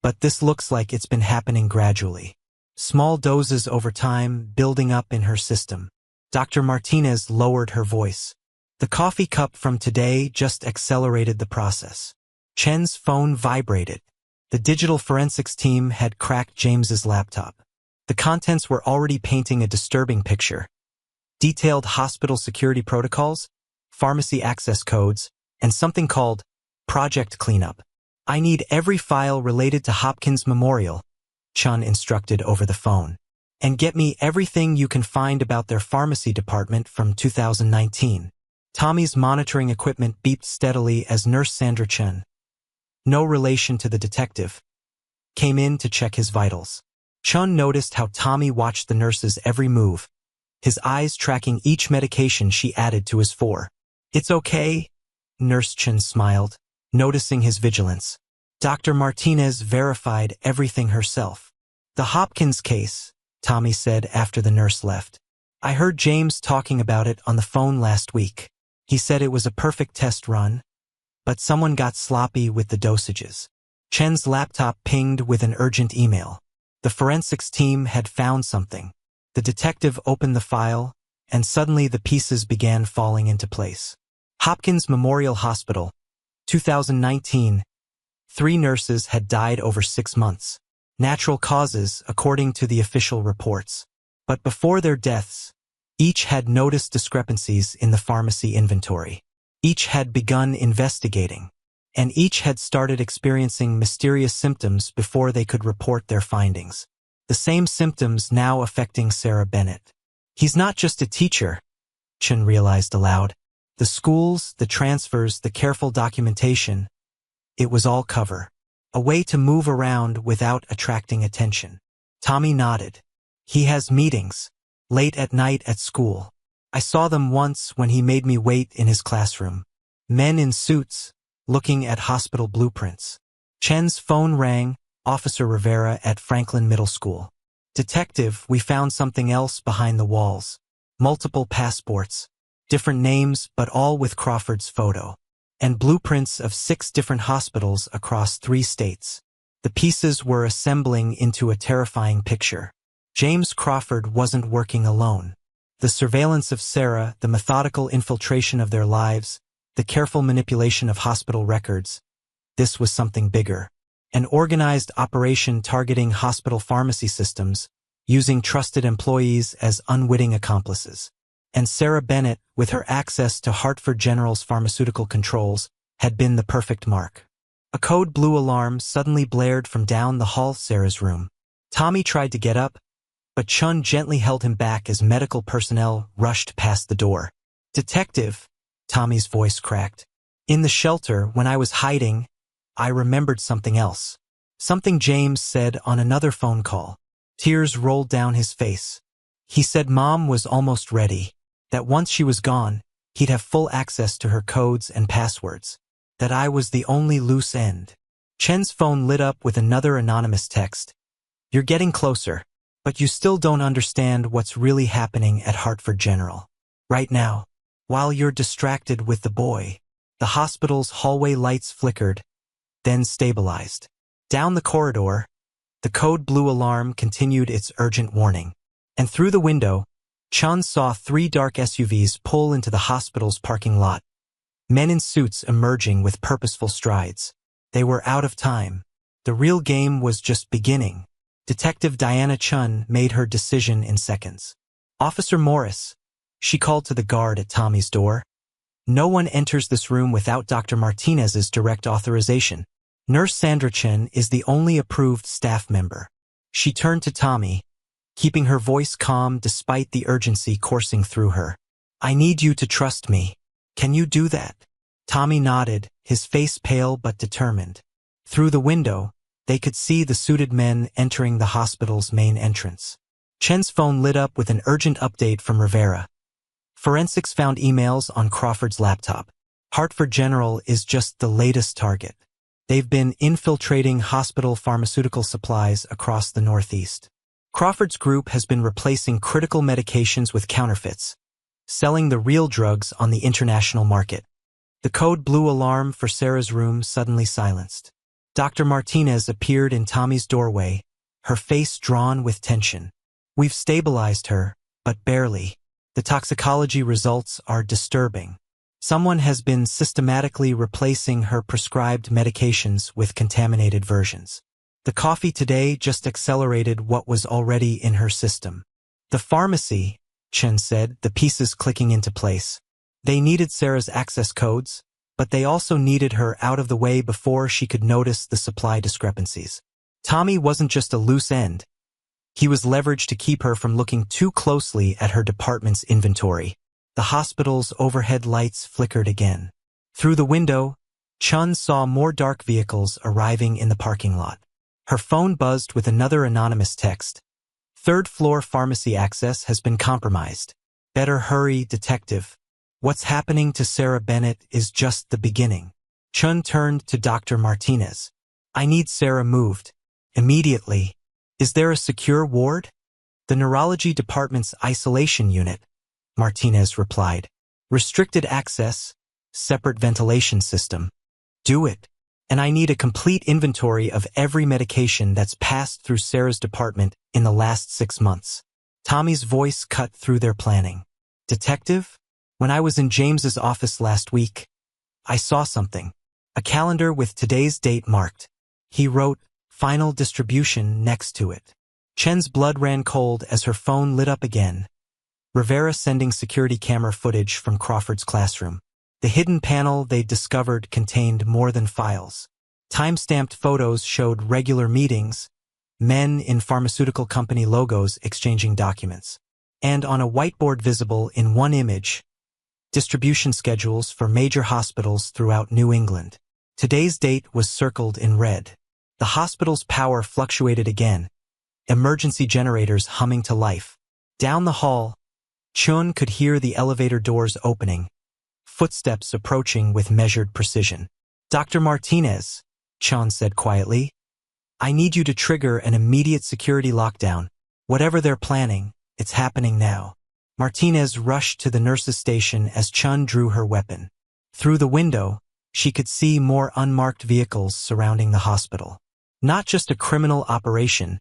A: but this looks like it's been happening gradually. Small doses over time, building up in her system." Dr. Martinez lowered her voice. "The coffee cup from today just accelerated the process." Chen's phone vibrated. The digital forensics team had cracked James's laptop. The contents were already painting a disturbing picture. Detailed hospital security protocols, pharmacy access codes, and something called Project Cleanup. "I need every file related to Hopkins Memorial," Chun instructed over the phone. "And get me everything you can find about their pharmacy department from 2019. Tommy's monitoring equipment beeped steadily as Nurse Sandra Chen, no relation to the detective, came in to check his vitals. Chun noticed how Tommy watched the nurse's every move, his eyes tracking each medication she added to his four. "It's okay," Nurse Chun smiled, noticing his vigilance. Dr. Martinez verified everything herself. "The Hopkins case," Tommy said after the nurse left. "I heard James talking about it on the phone last week. He said it was a perfect test run, but someone got sloppy with the dosages." Chen's laptop pinged with an urgent email. The forensics team had found something. The detective opened the file, and suddenly the pieces began falling into place. Hopkins Memorial Hospital, 2019. 3 nurses had died over 6 months. Natural causes, according to the official reports. But before their deaths, each had noticed discrepancies in the pharmacy inventory. Each had begun investigating, and each had started experiencing mysterious symptoms before they could report their findings. The same symptoms now affecting Sarah Bennett. "He's not just a teacher," Chen realized aloud. The schools, the transfers, the careful documentation, it was all cover. A way to move around without attracting attention. Tommy nodded. "He has meetings. Late at night at school. I saw them once when he made me wait in his classroom. Men in suits, looking at hospital blueprints." Chen's phone rang, Officer Rivera at Franklin Middle School. "Detective, we found something else behind the walls. Multiple passports. Different names, but all with Crawford's photo. And blueprints of 6 different hospitals across 3 states. The pieces were assembling into a terrifying picture. James Crawford wasn't working alone. The surveillance of Sarah, the methodical infiltration of their lives, the careful manipulation of hospital records. This was something bigger. An organized operation targeting hospital pharmacy systems, using trusted employees as unwitting accomplices. And Sarah Bennett, with her access to Hartford General's pharmaceutical controls, had been the perfect mark. A code blue alarm suddenly blared from down the hall Sarah's room. Tommy tried to get up, but Chun gently held him back as medical personnel rushed past the door. "Detective," Tommy's voice cracked. "In the shelter, when I was hiding, I remembered something else. Something James said on another phone call." Tears rolled down his face. "He said Mom was almost ready. That once she was gone, he'd have full access to her codes and passwords. That I was the only loose end." Chen's phone lit up with another anonymous text. "You're getting closer, but you still don't understand what's really happening at Hartford General. Right now, while you're distracted with the boy." The hospital's hallway lights flickered, then stabilized. Down the corridor, the code blue alarm continued its urgent warning. And through the window, Chun saw 3 dark SUVs pull into the hospital's parking lot. Men in suits emerging with purposeful strides. They were out of time. The real game was just beginning. Detective Diana Chun made her decision in seconds. "Officer Morris," she called to the guard at Tommy's door. "No one enters this room without Dr. Martinez's direct authorization. Nurse Sandra Chen is the only approved staff member." She turned to Tommy, keeping her voice calm despite the urgency coursing through her. "I need you to trust me. Can you do that?" Tommy nodded, his face pale but determined. Through the window, they could see the suited men entering the hospital's main entrance. Chen's phone lit up with an urgent update from Rivera. Forensics found emails on Crawford's laptop. Hartford General is just the latest target. They've been infiltrating hospital pharmaceutical supplies across the Northeast. Crawford's group has been replacing critical medications with counterfeits, selling the real drugs on the international market. The code blue alarm for Sarah's room suddenly silenced. Dr. Martinez appeared in Tommy's doorway, her face drawn with tension. "We've stabilized her, but barely. The toxicology results are disturbing. Someone has been systematically replacing her prescribed medications with contaminated versions. The coffee today just accelerated what was already in her system." "The pharmacy," Chen said, the pieces clicking into place. "They needed Sarah's access codes, but they also needed her out of the way before she could notice the supply discrepancies. Tommy wasn't just a loose end. He was leveraged to keep her from looking too closely at her department's inventory." The hospital's overhead lights flickered again. Through the window, Chun saw more dark vehicles arriving in the parking lot. Her phone buzzed with another anonymous text. Third-floor pharmacy access has been compromised. Better hurry, detective. What's happening to Sarah Bennett is just the beginning. Chun turned to Dr. Martinez. I need Sarah moved. Immediately. Is there a secure ward? The neurology department's isolation unit, Martinez replied. Restricted access, separate ventilation system. Do it. And I need a complete inventory of every medication that's passed through Sarah's department in the last 6 months. Tommy's voice cut through their planning. Detective, when I was in James's office last week, I saw something. A calendar with today's date marked. He wrote, final distribution next to it. Chen's blood ran cold as her phone lit up again. Rivera sending security camera footage from Crawford's classroom. The hidden panel they'd discovered contained more than files. Time-stamped photos showed regular meetings, men in pharmaceutical company logos exchanging documents. And on a whiteboard visible in one image, distribution schedules for major hospitals throughout New England. Today's date was circled in red. The hospital's power fluctuated again, emergency generators humming to life. Down the hall, Chun could hear the elevator doors opening, footsteps approaching with measured precision. Dr. Martinez, Chun said quietly, I need you to trigger an immediate security lockdown. Whatever they're planning, it's happening now. Martinez rushed to the nurse's station as Chun drew her weapon. Through the window, she could see more unmarked vehicles surrounding the hospital. Not just a criminal operation,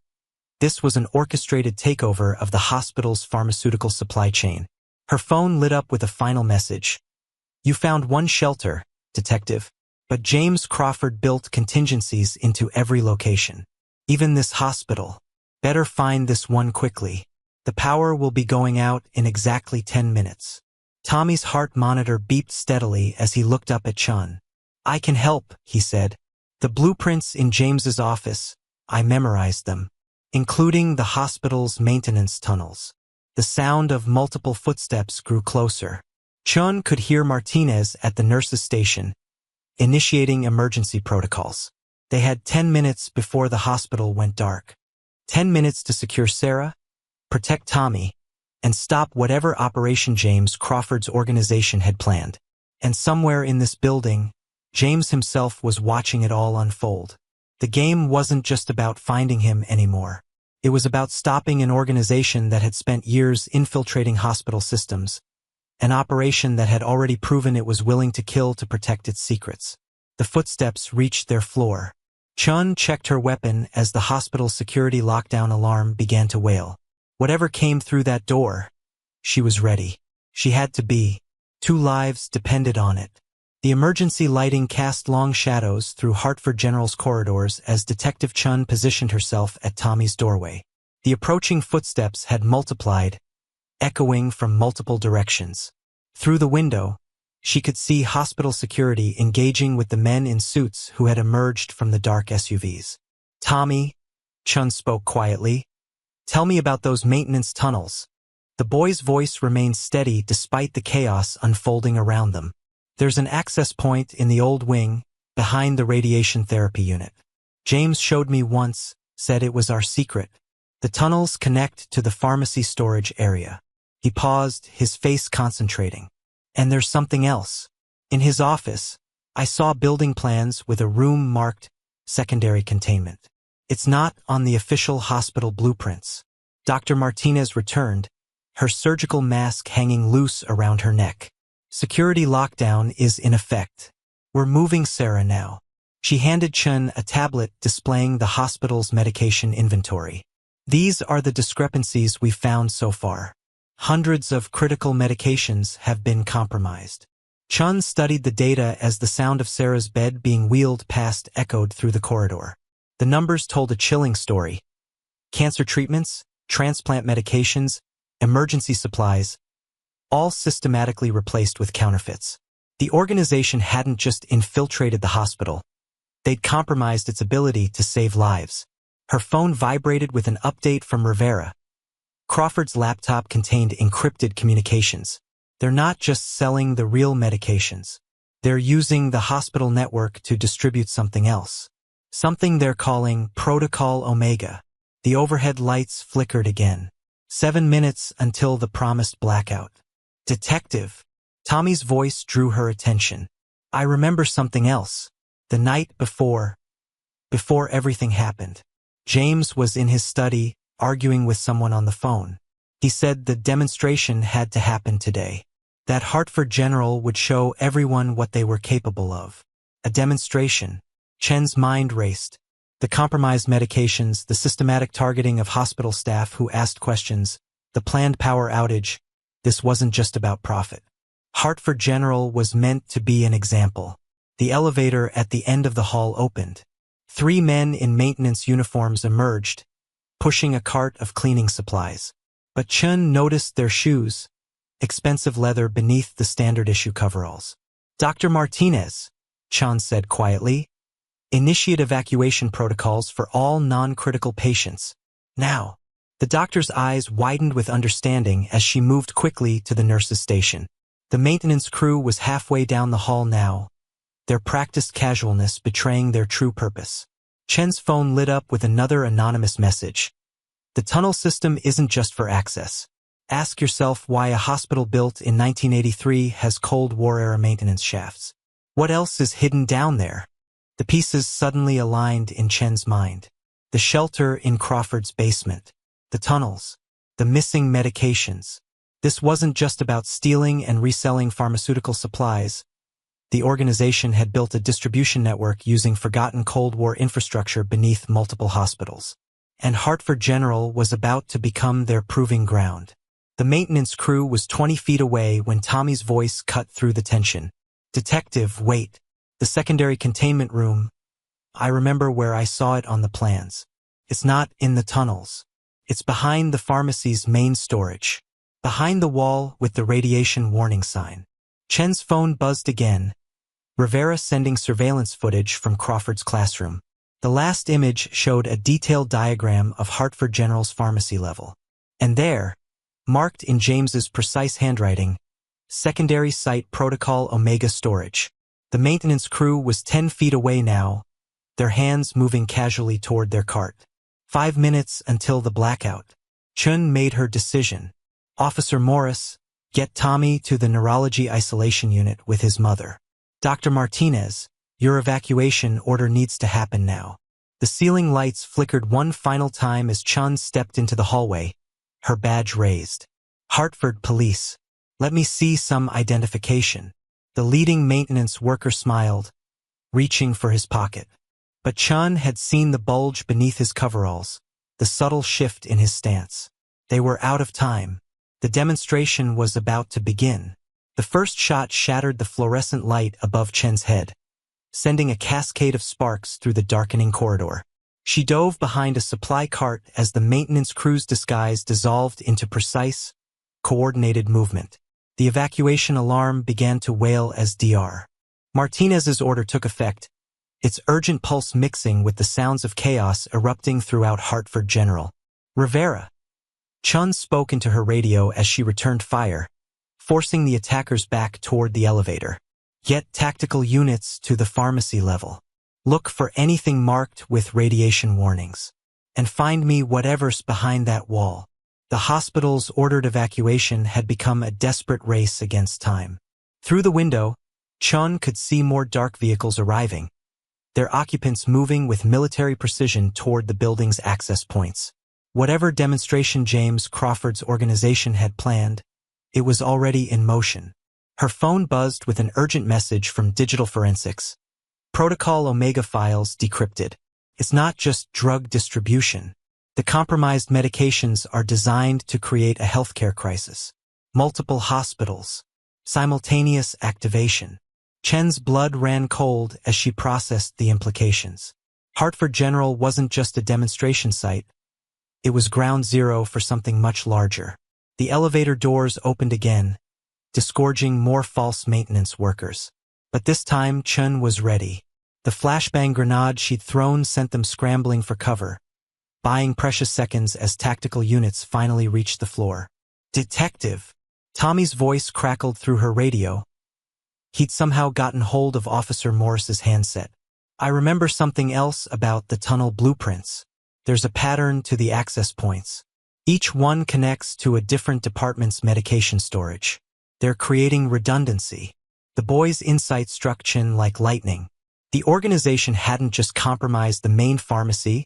A: this was an orchestrated takeover of the hospital's pharmaceutical supply chain. Her phone lit up with a final message. You found one shelter, detective, but James Crawford built contingencies into every location. Even this hospital. Better find this one quickly. The power will be going out in exactly 10 minutes. Tommy's heart monitor beeped steadily as he looked up at Chun. I can help, he said. The blueprints in James's office, I memorized them, including the hospital's maintenance tunnels. The sound of multiple footsteps grew closer. Chun could hear Martinez at the nurse's station, initiating emergency protocols. They had 10 minutes before the hospital went dark. 10 minutes to secure Sarah, protect Tommy, and stop whatever operation James Crawford's organization had planned. And somewhere in this building, James himself was watching it all unfold. The game wasn't just about finding him anymore. It was about stopping an organization that had spent years infiltrating hospital systems, an operation that had already proven it was willing to kill to protect its secrets. The footsteps reached their floor. Chun checked her weapon as the hospital's security lockdown alarm began to wail. Whatever came through that door, she was ready. She had to be. 2 lives depended on it. The emergency lighting cast long shadows through Hartford General's corridors as Detective Chun positioned herself at Tommy's doorway. The approaching footsteps had multiplied, echoing from multiple directions. Through the window, she could see hospital security engaging with the men in suits who had emerged from the dark SUVs. Tommy, Chun spoke quietly, tell me about those maintenance tunnels. The boy's voice remained steady despite the chaos unfolding around them. There's an access point in the old wing, behind the radiation therapy unit. James showed me once, said it was our secret. The tunnels connect to the pharmacy storage area. He paused, his face concentrating. And there's something else. In his office, I saw building plans with a room marked secondary containment. It's not on the official hospital blueprints. Dr. Martinez returned, her surgical mask hanging loose around her neck. Security lockdown is in effect. We're moving Sarah now. She handed Chun a tablet displaying the hospital's medication inventory. These are the discrepancies we've found so far. Hundreds of critical medications have been compromised. Chun studied the data as the sound of Sarah's bed being wheeled past echoed through the corridor. The numbers told a chilling story. Cancer treatments, transplant medications, emergency supplies, all systematically replaced with counterfeits. The organization hadn't just infiltrated the hospital. They'd compromised its ability to save lives. Her phone vibrated with an update from Rivera. Crawford's laptop contained encrypted communications. They're not just selling the real medications. They're using the hospital network to distribute something else. Something they're calling Protocol Omega. The overhead lights flickered again. 7 minutes until the promised blackout. Detective. Tommy's voice drew her attention. I remember something else. The night before everything happened. James was in his study, arguing with someone on the phone. He said the demonstration had to happen today. That Hartford general would show everyone what they were capable of. A demonstration. Chen's mind raced. The compromised medications, the systematic targeting of hospital staff who asked questions, the planned power outage. This wasn't just about profit. Hartford General was meant to be an example. The elevator at the end of the hall opened. 3 men in maintenance uniforms emerged, pushing a cart of cleaning supplies. But Chen noticed their shoes, expensive leather beneath the standard issue coveralls. Dr. Martinez, Chen said quietly. Initiate evacuation protocols for all non-critical patients. Now. The doctor's eyes widened with understanding as she moved quickly to the nurse's station. The maintenance crew was halfway down the hall now, their practiced casualness betraying their true purpose. Chen's phone lit up with another anonymous message. The tunnel system isn't just for access. Ask yourself why a hospital built in 1983 has Cold War-era maintenance shafts. What else is hidden down there? The pieces suddenly aligned in Chen's mind. The shelter in Crawford's basement. The tunnels. The missing medications. This wasn't just about stealing and reselling pharmaceutical supplies. The organization had built a distribution network using forgotten Cold War infrastructure beneath multiple hospitals. And Hartford General was about to become their proving ground. The maintenance crew was 20 feet away when Tommy's voice cut through the tension. Detective, wait. The secondary containment room. I remember where I saw it on the plans. It's not in the tunnels. It's behind the pharmacy's main storage. Behind the wall with the radiation warning sign. Chen's phone buzzed again. Rivera sending surveillance footage from Crawford's classroom. The last image showed a detailed diagram of Hartford General's pharmacy level. And there, marked in James's precise handwriting, secondary site Protocol Omega storage. The maintenance crew was 10 feet away now, their hands moving casually toward their cart. 5 minutes until the blackout. Chun made her decision. Officer Morris, get Tommy to the neurology isolation unit with his mother. Dr. Martinez, your evacuation order needs to happen now. The ceiling lights flickered one final time as Chun stepped into the hallway, her badge raised. Hartford Police. Let me see some identification. The leading maintenance worker smiled, reaching for his pocket. But Chun had seen the bulge beneath his coveralls, the subtle shift in his stance. They were out of time. The demonstration was about to begin. The first shot shattered the fluorescent light above Chen's head, sending a cascade of sparks through the darkening corridor. She dove behind a supply cart as the maintenance crew's disguise dissolved into precise, coordinated movement. The evacuation alarm began to wail as Dr. Martinez's order took effect, its urgent pulse mixing with the sounds of chaos erupting throughout Hartford General. Rivera. Chun spoke into her radio as she returned fire, forcing the attackers back toward the elevator. Get tactical units to the pharmacy level. Look for anything marked with radiation warnings. And find me whatever's behind that wall. The hospital's ordered evacuation had become a desperate race against time. Through the window, Chun could see more dark vehicles arriving, their occupants moving with military precision toward the building's access points. Whatever demonstration James Crawford's organization had planned, it was already in motion. Her phone buzzed with an urgent message from Digital Forensics. Protocol Omega files decrypted. It's not just drug distribution. The compromised medications are designed to create a healthcare crisis. Multiple hospitals. Simultaneous activation. Chen's blood ran cold as she processed the implications. Hartford General wasn't just a demonstration site. It was ground zero for something much larger. The elevator doors opened again, disgorging more false maintenance workers. But this time Chun was ready. The flashbang grenade she'd thrown sent them scrambling for cover, buying precious seconds as tactical units finally reached the floor. Detective! Tommy's voice crackled through her radio. He'd somehow gotten hold of Officer Morris's handset. I remember something else about the tunnel blueprints. There's a pattern to the access points. Each one connects to a different department's medication storage. They're creating redundancy. The boy's insight struck Chin like lightning. The organization hadn't just compromised the main pharmacy,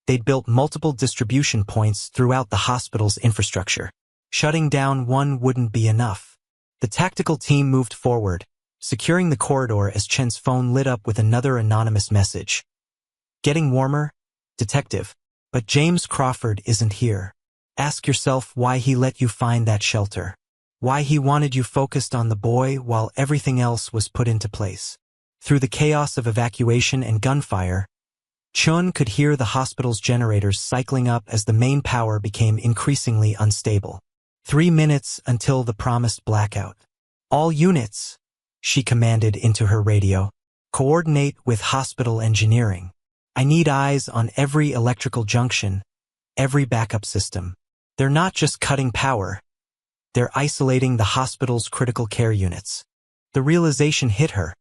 A: they'd built multiple distribution points throughout the hospital's infrastructure. Shutting down one wouldn't be enough. The tactical team moved forward, securing the corridor as Chen's phone lit up with another anonymous message. Getting warmer, Detective, but James Crawford isn't here. Ask yourself why he let you find that shelter. Why he wanted you focused on the boy while everything else was put into place. Through the chaos of evacuation and gunfire, Chun could hear the hospital's generators cycling up as the main power became increasingly unstable. 3 minutes until the promised blackout. All units, she commanded into her radio, coordinate with hospital engineering. I need eyes on every electrical junction, every backup system. They're not just cutting power, they're isolating the hospital's critical care units. The realization hit her.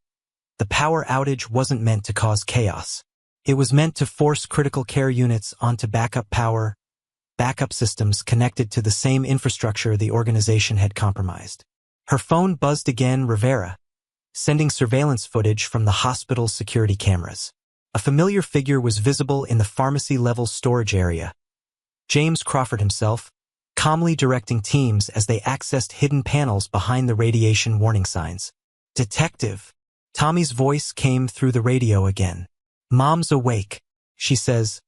A: The power outage wasn't meant to cause chaos. It was meant to force critical care units onto backup power, backup systems connected to the same infrastructure the organization had compromised. Her phone buzzed again, Rivera, sending surveillance footage from the hospital's security cameras. A familiar figure was visible in the pharmacy-level storage area. James Crawford himself, calmly directing teams as they accessed hidden panels behind the radiation warning signs. Detective. Tommy's voice came through the radio again. Mom's awake, she says.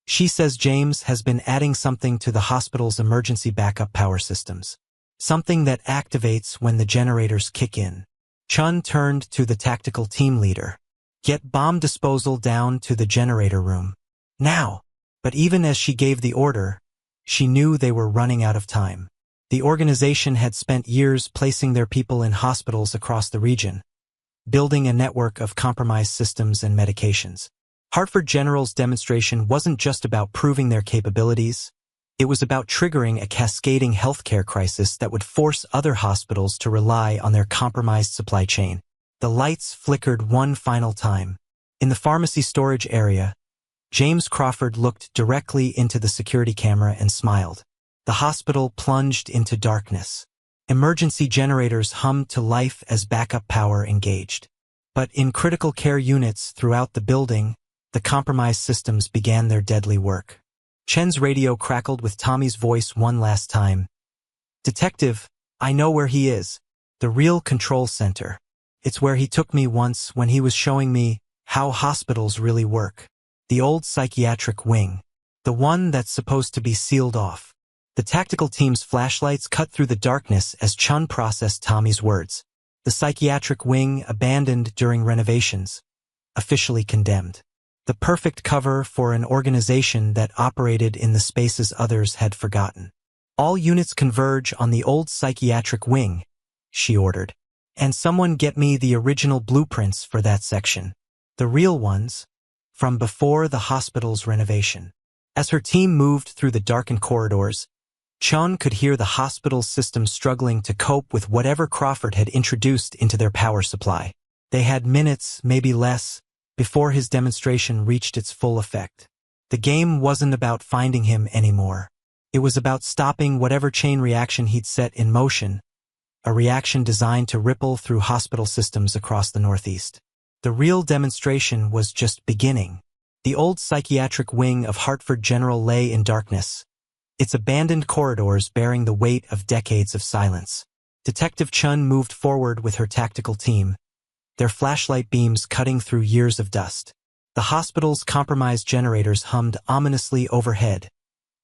A: She says James has been adding something to the hospital's emergency backup power systems. Something that activates when the generators kick in. Chun turned to the tactical team leader. Get bomb disposal down to the generator room. Now. But even as she gave the order, she knew they were running out of time. The organization had spent years placing their people in hospitals across the region, building a network of compromised systems and medications. Hartford General's demonstration wasn't just about proving their capabilities. It was about triggering a cascading healthcare crisis that would force other hospitals to rely on their compromised supply chain. The lights flickered one final time. In the pharmacy storage area, James Crawford looked directly into the security camera and smiled. The hospital plunged into darkness. Emergency generators hummed to life as backup power engaged. But in critical care units throughout the building, the compromised systems began their deadly work. Chen's radio crackled with Tommy's voice one last time. Detective, I know where he is. The real control center. It's where he took me once when he was showing me how hospitals really work. The old psychiatric wing. The one that's supposed to be sealed off. The tactical team's flashlights cut through the darkness as Chun processed Tommy's words. The psychiatric wing abandoned during renovations. Officially condemned. The perfect cover for an organization that operated in the spaces others had forgotten. All units converge on the old psychiatric wing, she ordered. And someone get me the original blueprints for that section. The real ones, from before the hospital's renovation. As her team moved through the darkened corridors, Chun could hear the hospital's system struggling to cope with whatever Crawford had introduced into their power supply. They had minutes, maybe less, before his demonstration reached its full effect. The game wasn't about finding him anymore. It was about stopping whatever chain reaction he'd set in motion, a reaction designed to ripple through hospital systems across the Northeast. The real demonstration was just beginning. The old psychiatric wing of Hartford General lay in darkness, its abandoned corridors bearing the weight of decades of silence. Detective Chun moved forward with her tactical team, their flashlight beams cutting through years of dust. The hospital's compromised generators hummed ominously overhead,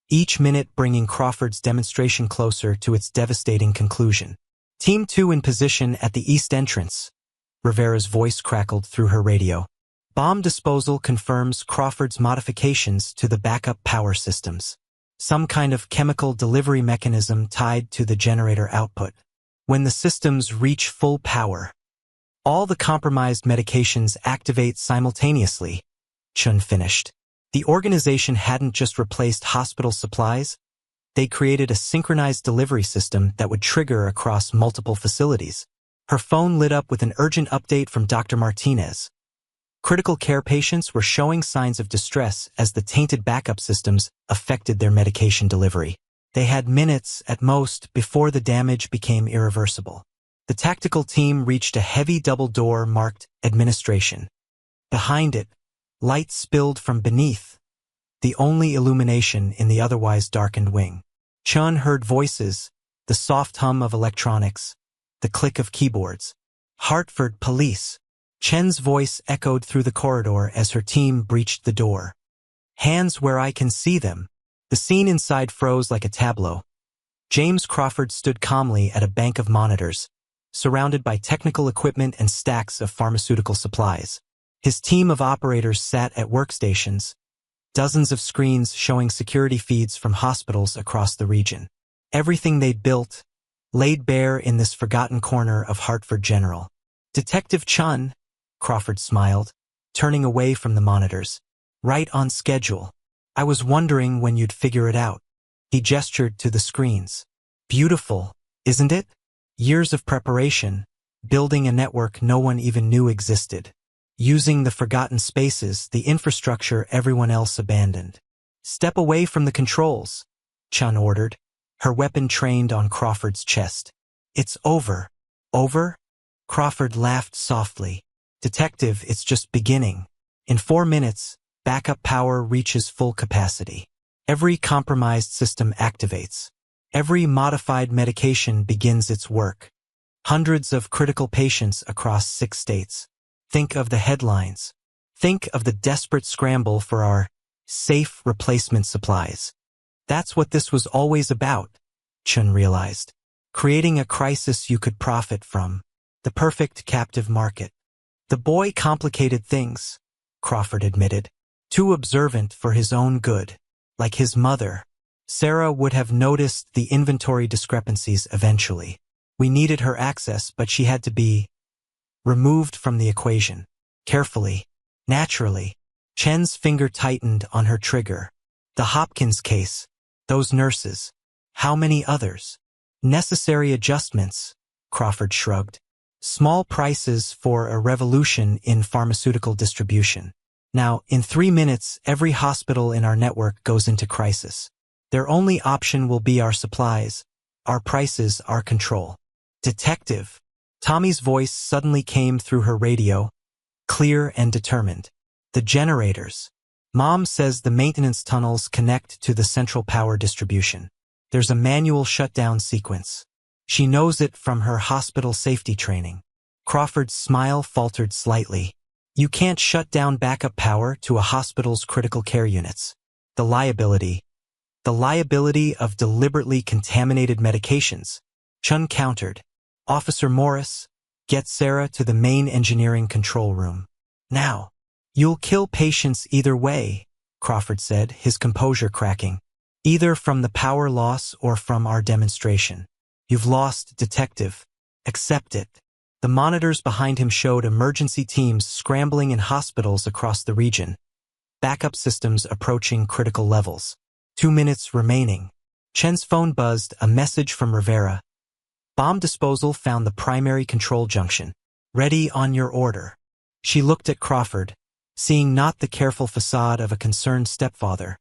A: each minute bringing Crawford's demonstration closer to its devastating conclusion. Team 2 in position at the east entrance. Rivera's voice crackled through her radio. Bomb disposal confirms Crawford's modifications to the backup power systems. Some kind of chemical delivery mechanism tied to the generator output. When the systems reach full power, all the compromised medications activate simultaneously, Chun finished. The organization hadn't just replaced hospital supplies, they created a synchronized delivery system that would trigger across multiple facilities. Her phone lit up with an urgent update from Dr. Martinez. Critical care patients were showing signs of distress as the tainted backup systems affected their medication delivery. They had minutes, at most, before the damage became irreversible. The tactical team reached a heavy double door marked Administration. Behind it, light spilled from beneath, the only illumination in the otherwise darkened wing. Chun heard voices, the soft hum of electronics, the click of keyboards. Hartford Police. Chen's voice echoed through the corridor as her team breached the door. Hands where I can see them. The scene inside froze like a tableau. James Crawford stood calmly at a bank of monitors, surrounded by technical equipment and stacks of pharmaceutical supplies. His team of operators sat at workstations, dozens of screens showing security feeds from hospitals across the region. Everything they'd built, laid bare in this forgotten corner of Hartford General. Detective Chun, Crawford smiled, turning away from the monitors. Right on schedule. I was wondering when you'd figure it out. He gestured to the screens. Beautiful, isn't it? Years of preparation, building a network no one even knew existed. Using the forgotten spaces, the infrastructure everyone else abandoned. Step away from the controls, Chun ordered, her weapon trained on Crawford's chest. It's over. Over? Crawford laughed softly. Detective, it's just beginning. In 4 minutes, backup power reaches full capacity. Every compromised system activates. Every modified medication begins its work. Hundreds of critical patients across 6 states. Think of the headlines. Think of the desperate scramble for our safe replacement supplies. That's what this was always about, Chun realized. Creating a crisis you could profit from. The perfect captive market. The boy complicated things, Crawford admitted. Too observant for his own good. Like his mother. Sarah would have noticed the inventory discrepancies eventually. We needed her access, but she had to be removed from the equation. Carefully. Naturally. Chen's finger tightened on her trigger. The Hopkins case. Those nurses. How many others? Necessary adjustments, Crawford shrugged. Small prices for a revolution in pharmaceutical distribution. Now, in 3 minutes, every hospital in our network goes into crisis. Their only option will be our supplies, our prices, our control. Detective. Tommy's voice suddenly came through her radio, clear and determined. The generators. Mom says the maintenance tunnels connect to the central power distribution. There's a manual shutdown sequence. She knows it from her hospital safety training. Crawford's smile faltered slightly. You can't shut down backup power to a hospital's critical care units. The liability of deliberately contaminated medications. Chun countered. Officer Morris, get Sarah to the main engineering control room. Now. You'll kill patients either way, Crawford said, his composure cracking. Either from the power loss or from our demonstration. You've lost, Detective. Accept it. The monitors behind him showed emergency teams scrambling in hospitals across the region. Backup systems approaching critical levels. 2 minutes remaining. Chen's phone buzzed, a message from Rivera. Bomb disposal found the primary control junction. Ready on your order. She looked at Crawford, seeing not the careful facade of a concerned stepfather,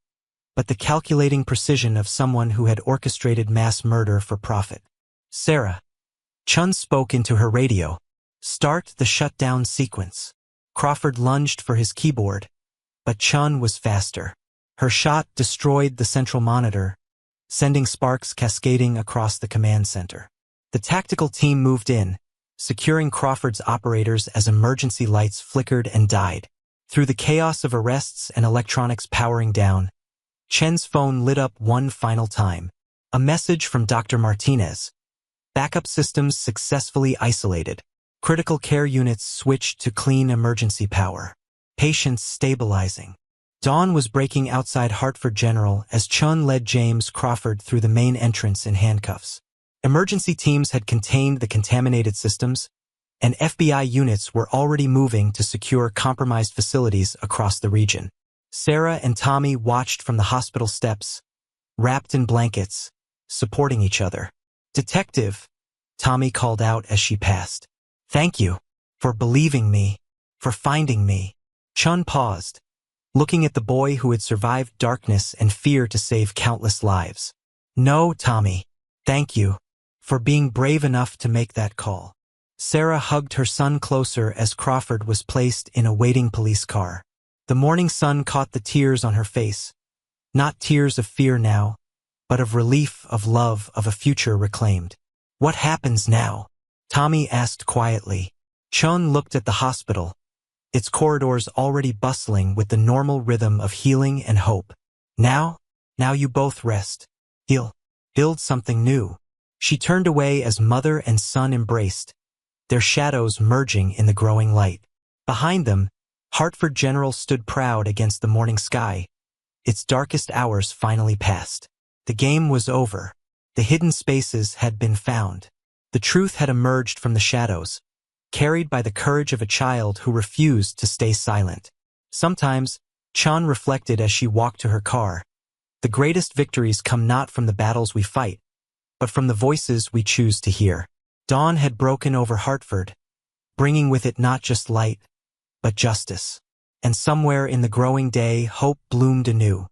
A: but the calculating precision of someone who had orchestrated mass murder for profit. Sarah. Chun spoke into her radio. Start the shutdown sequence. Crawford lunged for his keyboard, but Chun was faster. Her shot destroyed the central monitor, sending sparks cascading across the command center. The tactical team moved in, securing Crawford's operators as emergency lights flickered and died. Through the chaos of arrests and electronics powering down, Chen's phone lit up one final time. A message from Dr. Martinez. Backup systems successfully isolated. Critical care units switched to clean emergency power. Patients stabilizing. Dawn was breaking outside Hartford General as Chun led James Crawford through the main entrance in handcuffs. Emergency teams had contained the contaminated systems, and FBI units were already moving to secure compromised facilities across the region. Sarah and Tommy watched from the hospital steps, wrapped in blankets, supporting each other. Detective, Tommy called out as she passed. Thank you for believing me, for finding me. Chun paused, looking at the boy who had survived darkness and fear to save countless lives. No, Tommy. Thank you for being brave enough to make that call. Sarah hugged her son closer as Crawford was placed in a waiting police car. The morning sun caught the tears on her face. Not tears of fear now, but of relief, of love, of a future reclaimed. What happens now? Tommy asked quietly. Chun looked at the hospital, its corridors already bustling with the normal rhythm of healing and hope. Now you both rest. Heal. Build something new. She turned away as mother and son embraced, their shadows merging in the growing light. Behind them, Hartford General stood proud against the morning sky. Its darkest hours finally passed. The game was over. The hidden spaces had been found. The truth had emerged from the shadows, carried by the courage of a child who refused to stay silent. Sometimes, Chan reflected as she walked to her car, the greatest victories come not from the battles we fight, but from the voices we choose to hear. Dawn had broken over Hartford, bringing with it not just light, but justice. And somewhere in the growing day, hope bloomed anew.